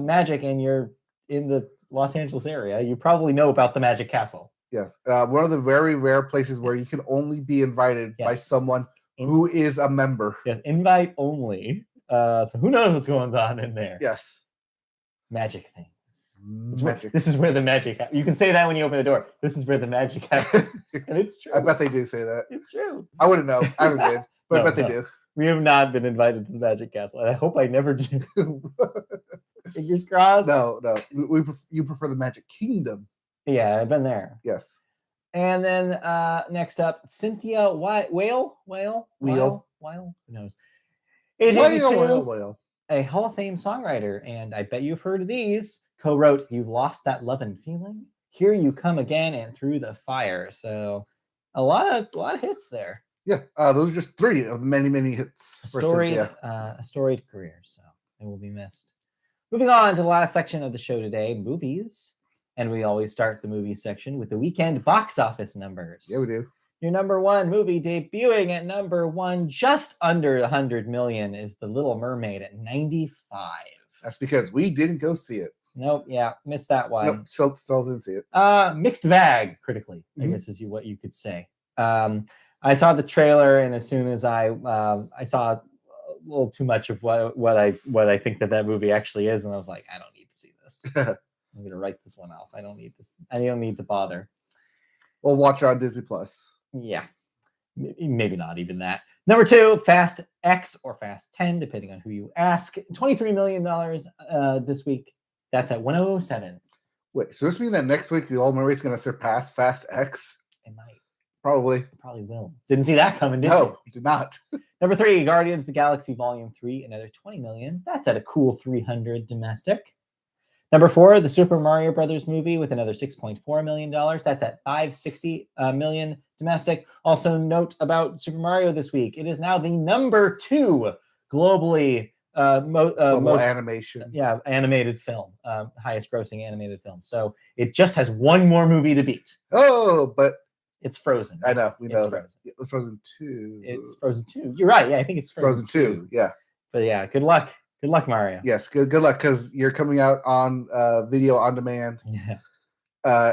magic and you're in the Los Angeles area, you probably know about the Magic Castle. Yes. One of the very rare places where you can only be invited by someone who is a member. Yes, invite only. So who knows what's going on in there? Yes. Magic things. Magic. This is where the magic happens. You can say that when you open the door. This is where the magic happens. And it's true. I bet they do say that. It's true. I wouldn't know. I haven't been, but I bet they do. We have not been invited to the Magic Castle, and I hope I never do. Fingers crossed. No. You prefer the Magic Kingdom. Yeah, I've been there. Yes. And then next up, Cynthia Whale? Who knows? Age 82, a Hall of Fame songwriter, and I bet you've heard of these. Co-wrote "You've Lost That Love and Feeling," "Here You Come Again," and "Through the Fire." So a lot of hits there. Yeah, those are just 3 of many hits. A storied career, so they will be missed. Moving on to the last section of the show today, movies. And we always start the movie section with the weekend box office numbers. Yeah, we do. Your number 1 movie debuting at number 1, just under 100 million, is The Little Mermaid at 95. That's because we didn't go see it. Nope, yeah, missed that one. Nope, still didn't see it. Mixed bag, critically, I guess is what you could say. I saw the trailer, and as soon as I saw a little too much of what I think that movie actually is, and I was like, I don't need to see this. I'm gonna write this one off. I don't need to bother. We'll watch it on Disney Plus. Yeah, maybe not even that. Number 2, Fast X or Fast 10, depending on who you ask. $23 million this week. That's at 107. Wait, so this means that next week the Little Mermaid's going to surpass Fast X? It might. Probably will. Didn't see that coming, did you? No, did not. Number 3, Guardians of the Galaxy Volume 3, another 20 million. That's at a cool 300 domestic. Number 4, the Super Mario Brothers movie with another $6.4 million. That's at 560 million domestic. Also note about Super Mario this week. It is now the number 2 globally most animation. Yeah, animated film. Highest grossing animated film. So it just has 1 more movie to beat. Oh, but it's Frozen. I know. We know Frozen. That. It's Frozen 2. It's Frozen 2. You're right. Yeah, I think it's Frozen 2. Yeah. But yeah, good luck. Good luck, Mario. Yes, good luck, because you're coming out on video on demand. Yeah.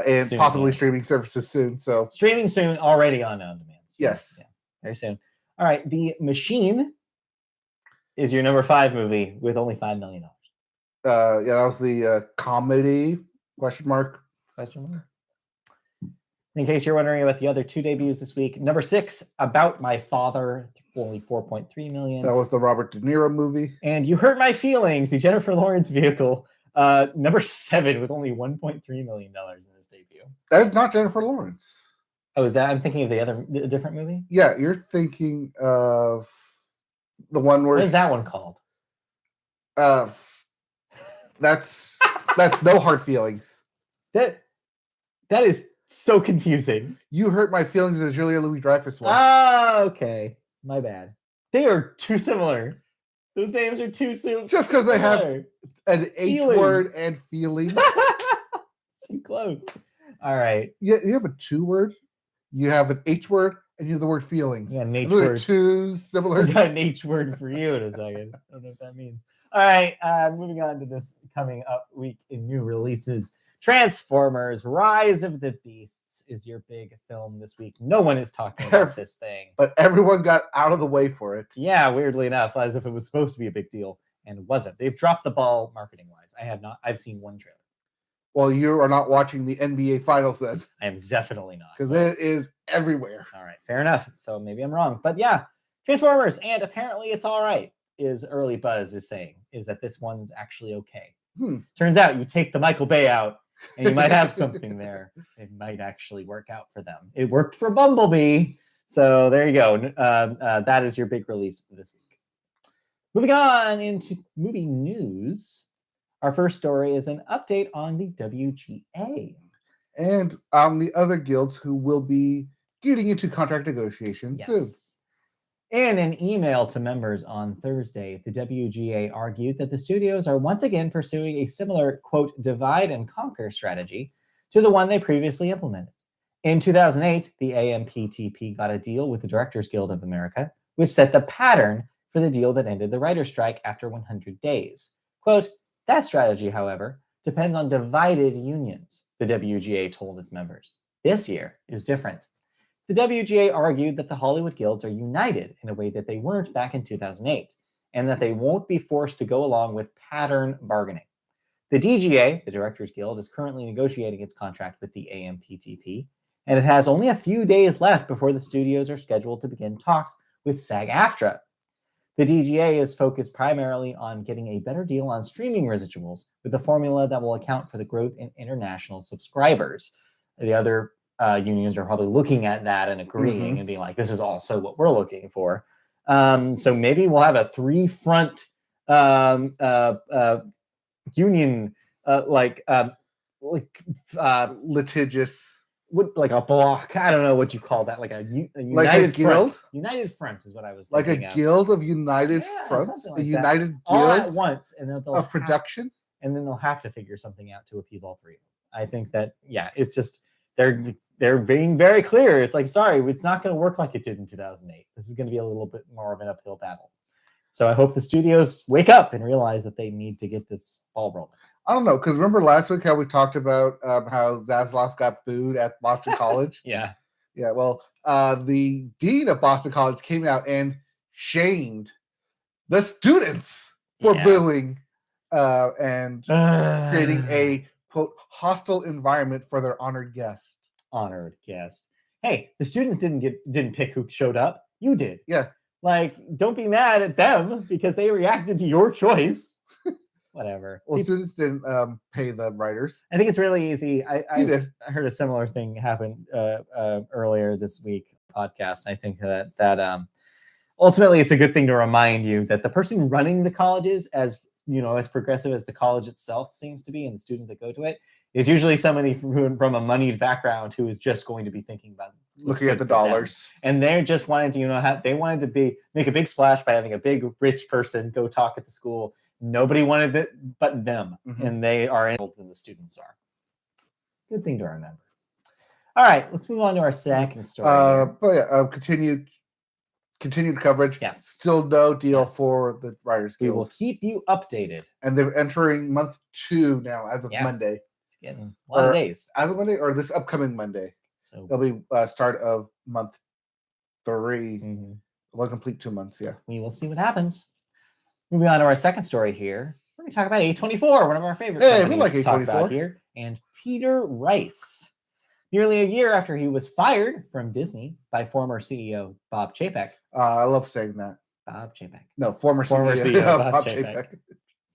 And soon, possibly streaming services soon. So streaming soon, already on demand. So, yes. Yeah, very soon. All right. The Machine is your number 5 movie with only $5 million. Yeah, that was the comedy ? In case you're wondering about the other 2 debuts this week, number 6, About My Father, only 4.3 million. That was the Robert De Niro movie. And You Hurt My Feelings, the Jennifer Lawrence vehicle, number 7 with only $1.3 million in this debut. That is not Jennifer Lawrence. Oh, is that? I'm thinking of the different movie. Yeah, you're thinking of the one where. What is that one called? That's No Hard Feelings. That is so confusing. You Hurt My Feelings is Julia Louis-Dreyfus one. Oh, okay. My bad. They are too similar. Those names are too similar. Just because they have an H word and feelings. So close. All right. Yeah, you have a 2 word, you have an H word, and you have the word feelings. Yeah, an H Those word. are 2 similar. I got an H word for you in a second. I don't know what that means. All right. Moving on to this coming up week in new releases. Transformers Rise of the Beasts is your big film this week. No one is talking about this thing. But everyone got out of the way for it. Yeah, weirdly enough, as if it was supposed to be a big deal, and it wasn't. They've dropped the ball marketing-wise. I've seen 1 trailer. Well, you are not watching the NBA Finals then. I am definitely not. Because it is everywhere. All right, fair enough. So maybe I'm wrong. But yeah, Transformers, and apparently it's all right, is early buzz is saying, is that this one's actually okay. Turns out you take the Michael Bay out, and you might have something there. It might actually work out for them. It worked for Bumblebee. So there you go. That is your big release for this week. Moving on into movie news. Our first story is an update on the WGA. And on the other guilds who will be getting into contract negotiations soon. In an email to members on Thursday, the WGA argued that the studios are once again pursuing a similar, quote, divide and conquer strategy to the one they previously implemented. In 2008, the AMPTP got a deal with the Directors Guild of America, which set the pattern for the deal that ended the writer's strike after 100 days. Quote, that strategy, however, depends on divided unions, the WGA told its members. This year is different. The WGA argued that the Hollywood guilds are united in a way that they weren't back in 2008, and that they won't be forced to go along with pattern bargaining. The DGA, the Directors Guild, is currently negotiating its contract with the AMPTP, and it has only a few days left before the studios are scheduled to begin talks with SAG-AFTRA. The DGA is focused primarily on getting a better deal on streaming residuals with a formula that will account for the growth in international subscribers. The other unions are probably looking at that and agreeing and being like, this is also what we're looking for. So maybe we'll have a three-front union, litigious, like a block. I don't know what you call that. Like a united like a guild. Front. United front is what I was like thinking a of. guild of united fronts, like a united guild all at once, and then of production, and then they'll have to figure something out to appease all three. I think that it's just they're being very clear. It's like, sorry, it's not going to work like it did in 2008. This is going to be a little bit more of an uphill battle. So I hope the studios wake up and realize that they need to get this ball rolling. I don't know, because remember last week how we talked about how Zaslav got booed at Boston College? Yeah. Well, the dean of Boston College came out and shamed the students for booing and creating a quote hostile environment for their honored guest. Hey, the students didn't pick who showed up. You did. Yeah. Like, don't be mad at them because they reacted to your choice. Whatever. Well, students didn't pay the writers. I think it's really easy. I heard a similar thing happen earlier this week podcast. I think that ultimately it's a good thing to remind you that the person running the colleges, as as progressive as the college itself seems to be, and the students that go to it, is usually somebody from a moneyed background who is just going to be thinking about looking at the dollars. And they just wanted to, they wanted to make a big splash by having a big rich person go talk at the school. Nobody wanted it but them, and they are involved than the students are. Good thing to remember. All right, let's move on to our second story. Continued coverage. Yes. Still no deal for the Writers Guild. We will keep you updated. And they're entering month 2 now, as of Monday. It's getting a lot of days. As of Monday, or this upcoming Monday. So it'll be start of month 3. We'll complete 2 months. Yeah. We will see what happens. Moving on to our second story here, we're going to talk about A24, one of our favorite companies we like to A24 talk about here, and Peter Rice. Nearly a year after he was fired from Disney by former CEO Bob Chapek. I love saying that. Bob Chapek. No, former CEO Bob Chapek.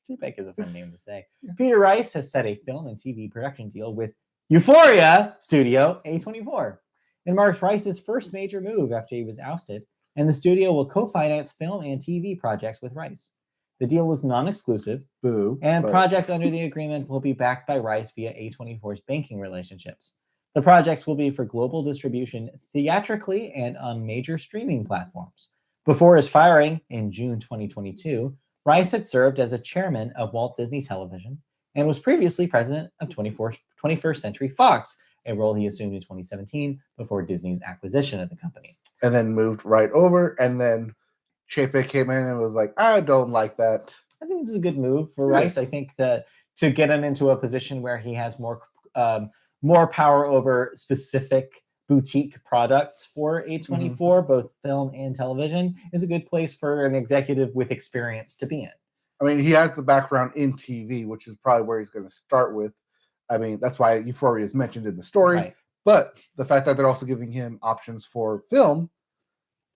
Chapek is a fun name to say. Yeah. Peter Rice has set a film and TV production deal with Euphoria studio A24. It marks Rice's first major move after he was ousted, and the studio will co-finance film and TV projects with Rice. The deal is non-exclusive, and projects under the agreement will be backed by Rice via A24's banking relationships. The projects will be for global distribution theatrically and on major streaming platforms. Before his firing in June 2022, Rice had served as a chairman of Walt Disney Television and was previously president of 21st Century Fox, a role he assumed in 2017 before Disney's acquisition of the company. And then moved right over, and then Chapek came in and was like, I don't like that. I think this is a good move for Rice. I think that to get him into a position where he has more power over specific boutique products for A24, both film and television, is a good place for an executive with experience to be in. I mean, he has the background in TV, which is probably where he's going to start with. I mean, that's why Euphoria is mentioned in the story. Right. But the fact that they're also giving him options for film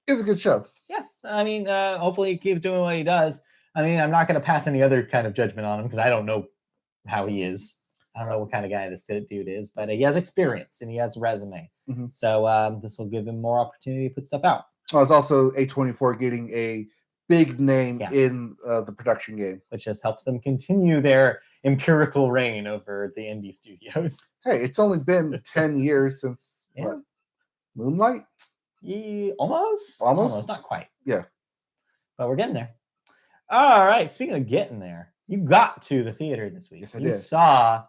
is a good show. Yeah. I mean, hopefully he keeps doing what he does. I mean, I'm not going to pass any other kind of judgment on him because I don't know how he is. I don't know what kind of guy this dude is, but he has experience and he has a resume. So this will give him more opportunity to put stuff out. Well, it's also A24 getting a big name in the production game. Which just helps them continue their empirical reign over the indie studios. Hey, it's only been 10 years since what? Moonlight? Yeah, almost? Not quite. Yeah. But we're getting there. All right. Speaking of getting there, you got to the theater this week. Yes, I did. You saw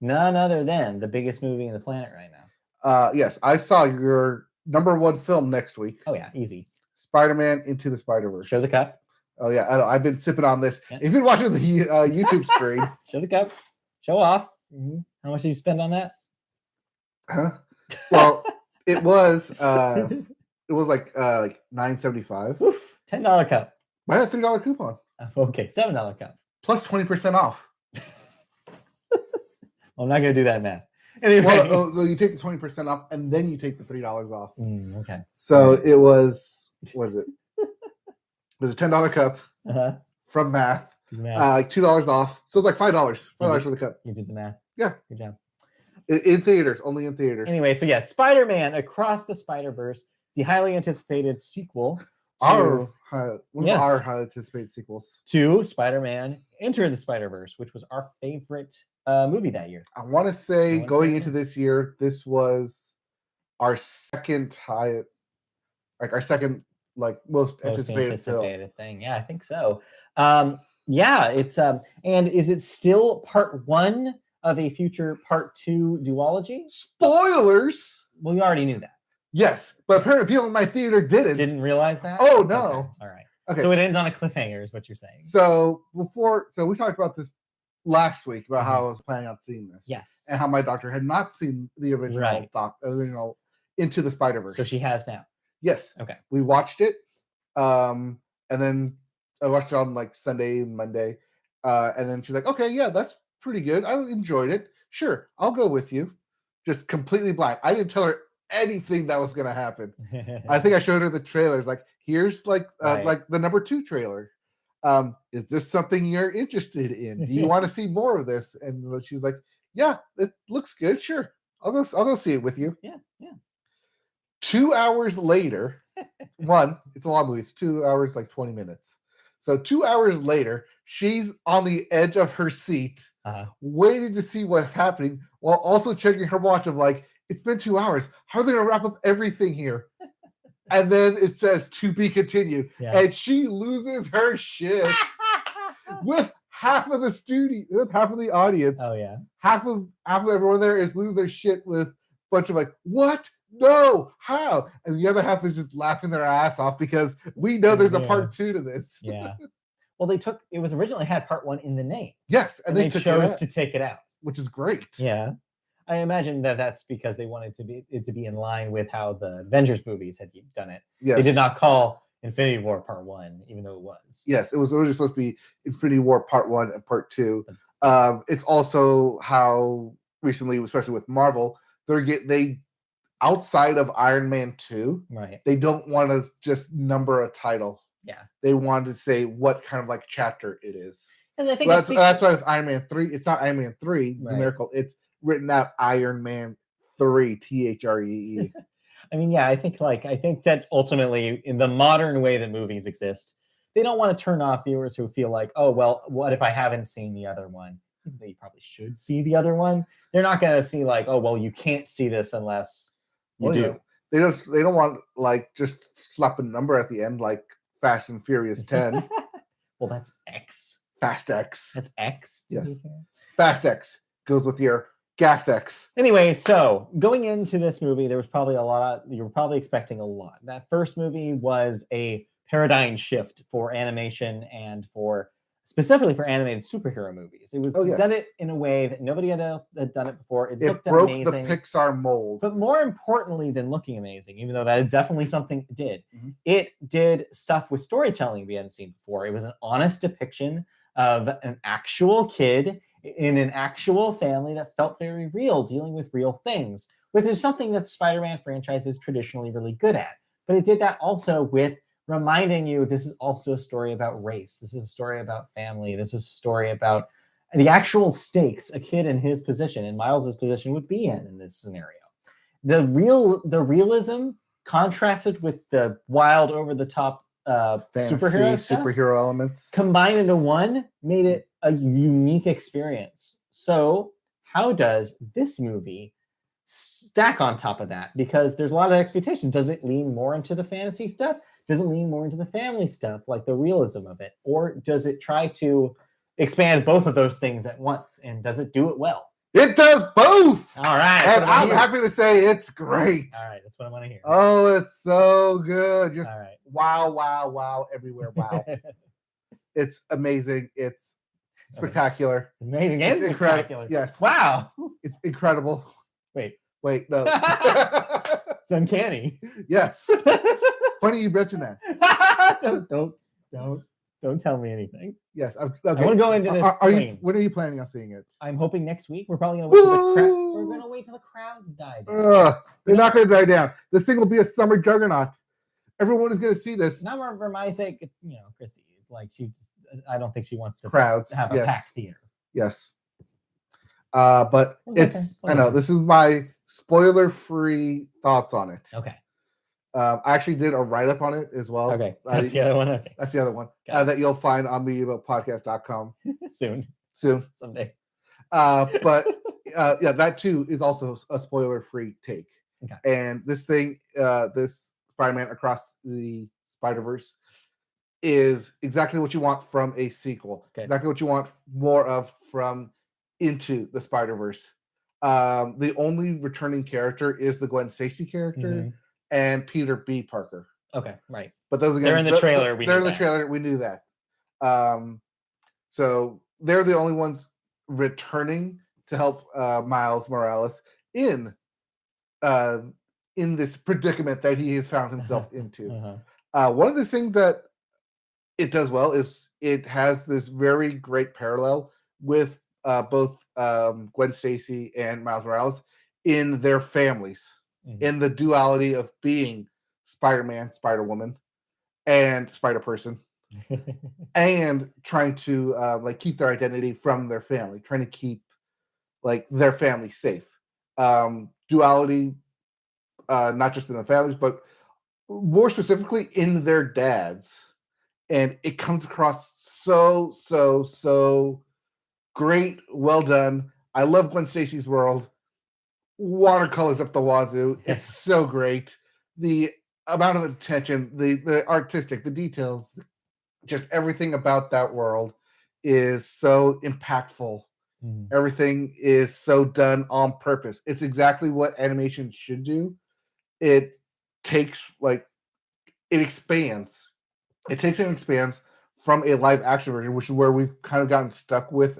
none other than the biggest movie in the planet right now. Yes, I saw your number 1 film next week. Oh, yeah. Easy. Spider-Man Into the Spider-Verse. Show the cup. Oh, yeah. I know. I've been sipping on this. Yeah. If you've been watching the YouTube stream. Show the cup. Show off. Mm-hmm. How much did you spend on that? Huh? Well, it was like $9.75. $10 cup. I had a $3 coupon. Okay, $7 cup. Plus 20% off. I'm not gonna do that math. Anyway. Well, you take the 20% off and then you take the $3 off. Okay. So it was, what is it? It was a $10 cup from math. Like $2 off. So it's like $5. $5 for the cup. You did the math. Yeah. Good job. In theaters, only in theaters. Anyway, so yeah, Spider-Man Across the Spider-Verse, the highly anticipated sequel to one of our highly anticipated sequels to Spider-Man Enter the Spider-Verse, which was our favorite movie that year. I want to say going into this year, this was our second highest, like our second most anticipated thing. Yeah, I think so. Yeah, it's and is it still part 1 of a future part 2 duology? Spoilers. Well, you already knew that. Yes, but apparently people in my theater didn't realize that. Oh no! Okay. All right. Okay. So it ends on a cliffhanger, is what you're saying. So we talked about this last week about how I was planning on seeing this. Yes. And how my doctor had not seen the original Into the Spider-Verse. So she has now. Yes. Okay. We watched it, and then I watched it on like Sunday, Monday, and then she's like, "Okay, yeah, that's pretty good. I enjoyed it. Sure, I'll go with you." Just completely blind. I didn't tell her anything that was going to happen. I think I showed her the trailers. Like, here's like the number 2 trailer. Is this something you're interested in? Do you want to see more of this? And she's like, "Yeah, it looks good. Sure, I'll go see it with you." Yeah. 2 hours later, it's a long movie. It's 2 hours, like 20 minutes. So 2 hours later, she's on the edge of her seat, waiting to see what's happening, while also checking her watch of like, it's been 2 hours. How are they gonna wrap up everything here? And then it says to be continued, and she loses her shit with half of the studio, with half of the audience. Oh yeah, half of everyone there is losing their shit with a bunch of like, what? No, how? And the other half is just laughing their ass off because we know there's a part 2 to this. Yeah. Well, it was originally had part 1 in the name. Yes, and they chose to take it out, which is great. Yeah. I imagine that's because they wanted it to be in line with how the Avengers movies had done it. Yes. They did not call Infinity War Part 1, even though it was. Yes, it was originally supposed to be Infinity War Part 1 and Part 2. It's also how recently, especially with Marvel, they outside of Iron Man 2, right? They don't want to just number a title. Yeah. They want to say what kind of like chapter it is. I think that's why with Iron Man 3, it's not Iron Man 3 numerical. It's written out Iron Man 3 THREE. I mean, yeah, I think that ultimately, in the modern way that movies exist, they don't want to turn off viewers who feel like, oh well, what if I haven't seen the other one? They probably should see the other one. They're not going to see like, oh well, you can't see this unless you do. Yeah. They don't want like just slap a number at the end like Fast and Furious 10. Well, that's X. Fast X. That's X. Yes. Fast X goes with your Gas X. Anyway, so going into this movie, there was probably you were probably expecting a lot. That first movie was a paradigm shift for animation and specifically for animated superhero movies. It was done it in a way that nobody else had done it before. It looked broke amazing. The Pixar mold. But more importantly than looking amazing, even though that is definitely something it did, it did stuff with storytelling we hadn't seen before. It was an honest depiction of an actual kid in an actual family that felt very real, dealing with real things, which is something that the Spider-Man franchise is traditionally really good at. But it did that also with reminding you this is also a story about race. This is a story about family. This is a story about the actual stakes a kid in his position, in Miles's position, would be in this scenario. The realism contrasted with the wild, over-the-top superhero elements combined into one made it a unique experience. So how does this movie stack on top of that? Because there's a lot of expectations. Does it lean more into the fantasy stuff? Does it lean more into the family stuff, like the realism of it? Or does it try to expand both of those things at once? And does it do it well? It does both. All right. And I'm happy to say it's great. All right. That's what I want to hear. Oh, it's so good. Just all right. Wow, wow, wow, everywhere. Wow. It's amazing. It's spectacular. Amazing and It's spectacular. Yes. Wow. It's incredible. Wait, no. it's uncanny. Yes. Funny you mentioned that. Don't tell me anything. Yes. Okay. I want to go into this. When are you planning on seeing it? I'm hoping next week. We're probably gonna wait till we're gonna wait till the crowds die down. They're not gonna die down. This thing will be a summer juggernaut. Everyone is gonna see this. Not for my sake. It's Christy. Like I don't think she wants to have a packed theater. Yes. But it's I know this is my spoiler-free thoughts on it. Okay. I actually did a write-up on it as well. Okay. That's the other one. Okay. That's the other one that you'll find on mediaabouttpodcast.com soon. Someday. But that too is also a spoiler-free take. Okay. And this thing, this Spider-Man Across the Spider-Verse is exactly what you want from a sequel. Okay. Exactly what you want more of from Into the Spider-Verse. The only returning character is the Gwen Stacy character and Peter B. Parker. Okay, right. But those again, they're in the trailer. They're in the trailer. We knew that. So they're the only ones returning to help Miles Morales in this predicament that he has found himself into. One of the things that it does well is it has this very great parallel with both Gwen Stacy and Miles Morales in their families, in the duality of being Spider-Man, Spider-Woman, and Spider-Person, and trying to keep their identity from their family, trying to keep their family safe. Duality, not just in the families, but more specifically in their dads. And it comes across so great, well done. I love Gwen Stacy's world. Watercolors up the wazoo. It's so great. The amount of attention, the artistic, the details, just everything about that world is so impactful. Everything is so done on purpose. It's exactly what animation should do. It takes it expands. It takes and expands from a live action version, which is where we've kind of gotten stuck with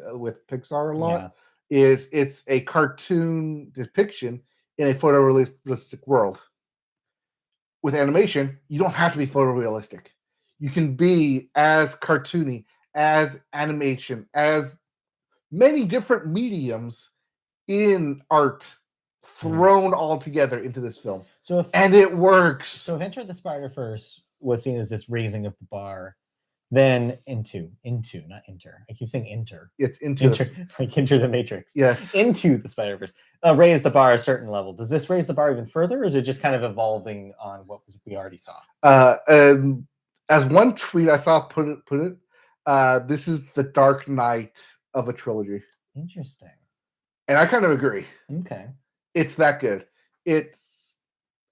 Pixar a lot. It's a cartoon depiction in a photorealistic world. With animation, you don't have to be photorealistic. You can be as cartoony, as animation, as many different mediums in art thrown all together into this film. And it works. So if Enter the Spider-Verse was seen as this raising of the bar, then into, not enter. I keep saying enter. It's into like Enter the Matrix. Yes. Into the Spider-Verse. Raise the bar a certain level. Does this raise the bar even further, or is it just kind of evolving on what we already saw? As one tweet I saw put it, this is the Dark Knight of a trilogy. Interesting. And I kind of agree. Okay. It's that good.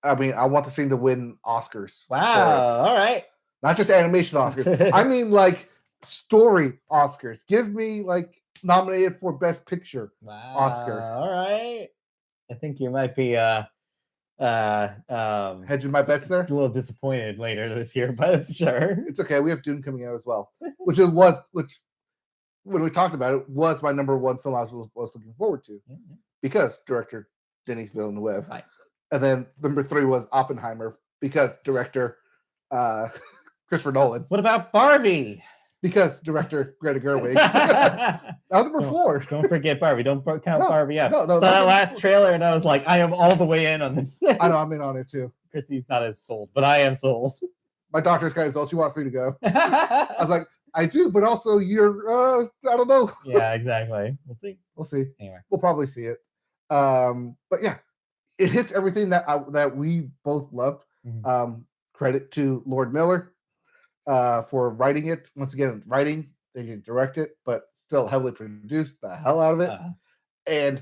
I want the scene to win Oscars. Wow. All right. Not just animation Oscars. I mean, story Oscars. Give me nominated for Best Picture Oscar. All right. I think you might be hedging my bets there. A little disappointed later this year, but sure. It's okay. We have Dune coming out as well, which when we talked about it was my number one film I was looking forward to, because director Denis Villeneuve. Right. And then number 3 was Oppenheimer, because director Christopher Nolan. What about Barbie? Because director Greta Gerwig. That was number 4. Don't forget Barbie. Don't count Barbie out. No, so that last trailer, and I was like, I am all the way in on this thing. I know, I'm in on it too. Christy's not as sold, but I am sold. My daughter's kind of sold. She wants me to go. I was like, I do, but also you're, I don't know. Yeah, exactly. We'll see. Anyway, we'll probably see it. But yeah, it hits everything that we both loved. Credit to Lord Miller for writing it. Once again, writing, they didn't direct it, but still heavily produced the hell out of it. And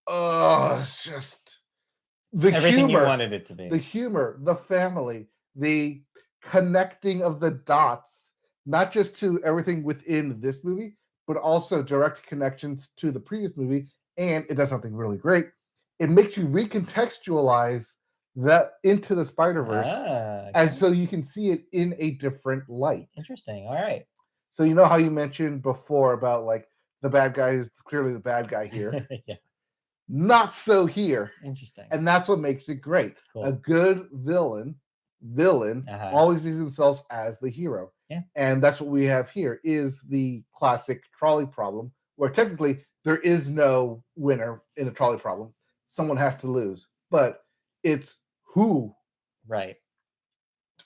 it's just the everything humor, you wanted it to be. The humor, the family, the connecting of the dots, not just to everything within this movie, but also direct connections to the previous movie. And it does something really great. It makes you recontextualize that Into the Spider-Verse, and so you can see it in a different light. Interesting. All right. So you know how you mentioned before about the bad guy is clearly the bad guy here. Yeah. Not so here. Interesting. And that's what makes it great. Cool. A good villain always sees themselves as the hero. Yeah. And that's what we have here is the classic trolley problem, where technically there is no winner in a trolley problem. Someone has to lose. But it's who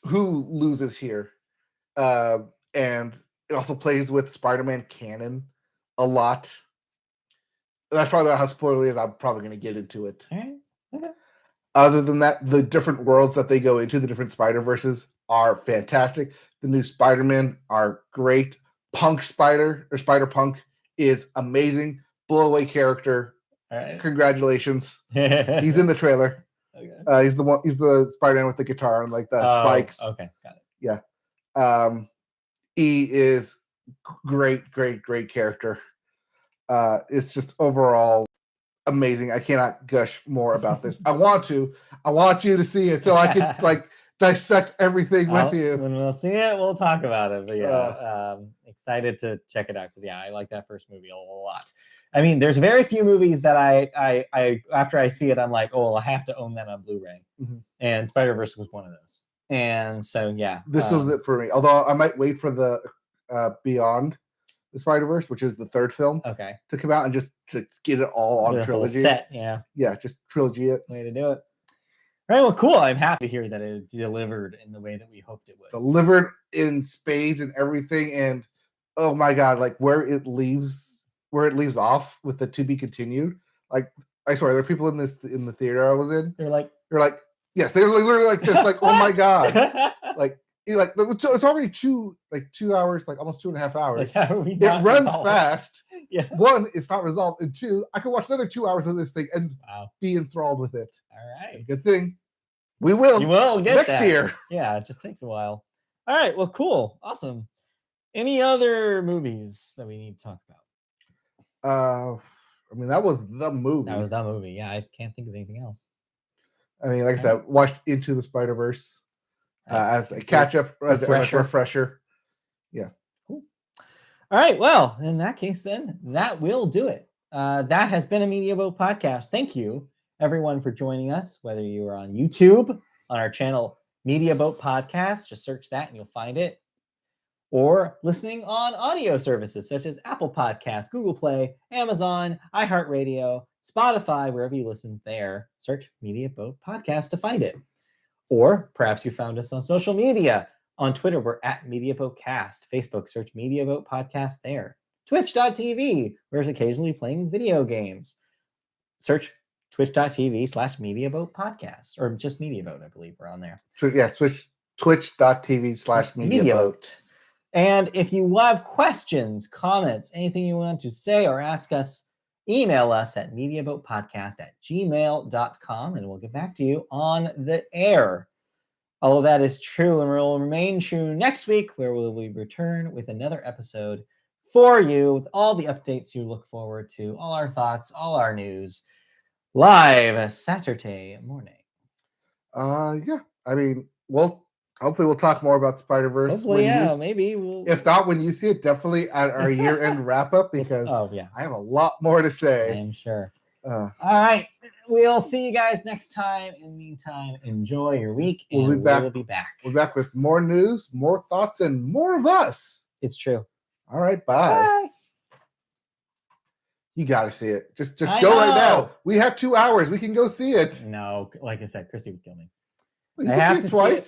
loses here. And it also plays with Spider-Man canon a lot. That's probably not how spoiler is. I'm probably going to get into it. Okay. Other than that, the different worlds that they go into, the different Spider-Verses, are fantastic. The new Spider-Man are great. Spider-Punk is amazing. Blow away character. All right. Congratulations. He's in the trailer. Okay. He's the Spider-Man with the guitar and like the spikes. Okay, got it. Yeah. He is great character. It's just overall amazing. I cannot gush more about this. I want you to see it so I can like dissect everything with you. When we'll see it, we'll talk about it. But yeah, excited to check it out because I like that first movie a lot. I mean, there's very few movies that I after I see it, I'm like, oh, I have to own that on Blu-ray. Mm-hmm. And Spider-Verse was one of those. And so yeah, this was it for me. Although I might wait for the Beyond the Spider-Verse, which is the third film, to come out and just to get it all on trilogy set. Yeah, just trilogy it. Way to do it. All right, well, cool. I'm happy to hear that it delivered in the way that we hoped it would. Delivered in spades and everything, and oh my god, like where it leaves off with the to be continued. Like I swear, there are people in the theater I was in. They're like, yes, they're literally like this, like oh my god, like it's already 2 hours, like almost 2.5 hours. It runs fast. Yeah. 1, it's not resolved, and 2, I can watch another 2 hours of this thing and be enthralled with it. All right. Good thing we will. You will get next year. Yeah, it just takes a while. All right. Well, cool. Awesome. Any other movies that we need to talk about? I mean, that was the movie. Yeah, I can't think of anything else. I mean, like I said, watched Into the Spider-Verse as a catch-up, refresher. Yeah. Cool. All right. Well, in that case, then, that will do it. That has been a Media Boat podcast. Thank you, everyone, for joining us, whether you are on YouTube, on our channel, Media Boat Podcast. Just search that and you'll find it. Or listening on audio services such as Apple Podcasts, Google Play, Amazon, iHeartRadio, Spotify, wherever you listen there. Search Media Boat Podcast to find it. Or perhaps you found us on social media. On Twitter, we're at Media Boat Cast. Facebook, search Media Boat Podcast there. Twitch.tv, we're occasionally playing video games. Search twitch.tv/Media Boat Podcast, or just Media Boat, I believe we're on there. Twitch.tv/Media Boat. And if you have questions, comments, anything you want to say or ask us, email us at mediaboatpodcast@gmail.com and we'll get back to you on the air. All of that is true and will remain true next week, where we return with another episode for you with all the updates you look forward to, all our thoughts, all our news, live Saturday morning. Yeah. I mean, hopefully we'll talk more about Spider-Verse. Hopefully, maybe. If not, when you see it, definitely at our year-end wrap-up, because I have a lot more to say. I'm sure. All right. We'll see you guys next time. In the meantime, enjoy your week, and we'll be back. We'll be back with more news, more thoughts, and more of us. It's true. All right, bye. You got to see it. Just go right now. We have 2 hours. We can go see it. No, like I said, Christy would kill me. Well, I have to see it twice.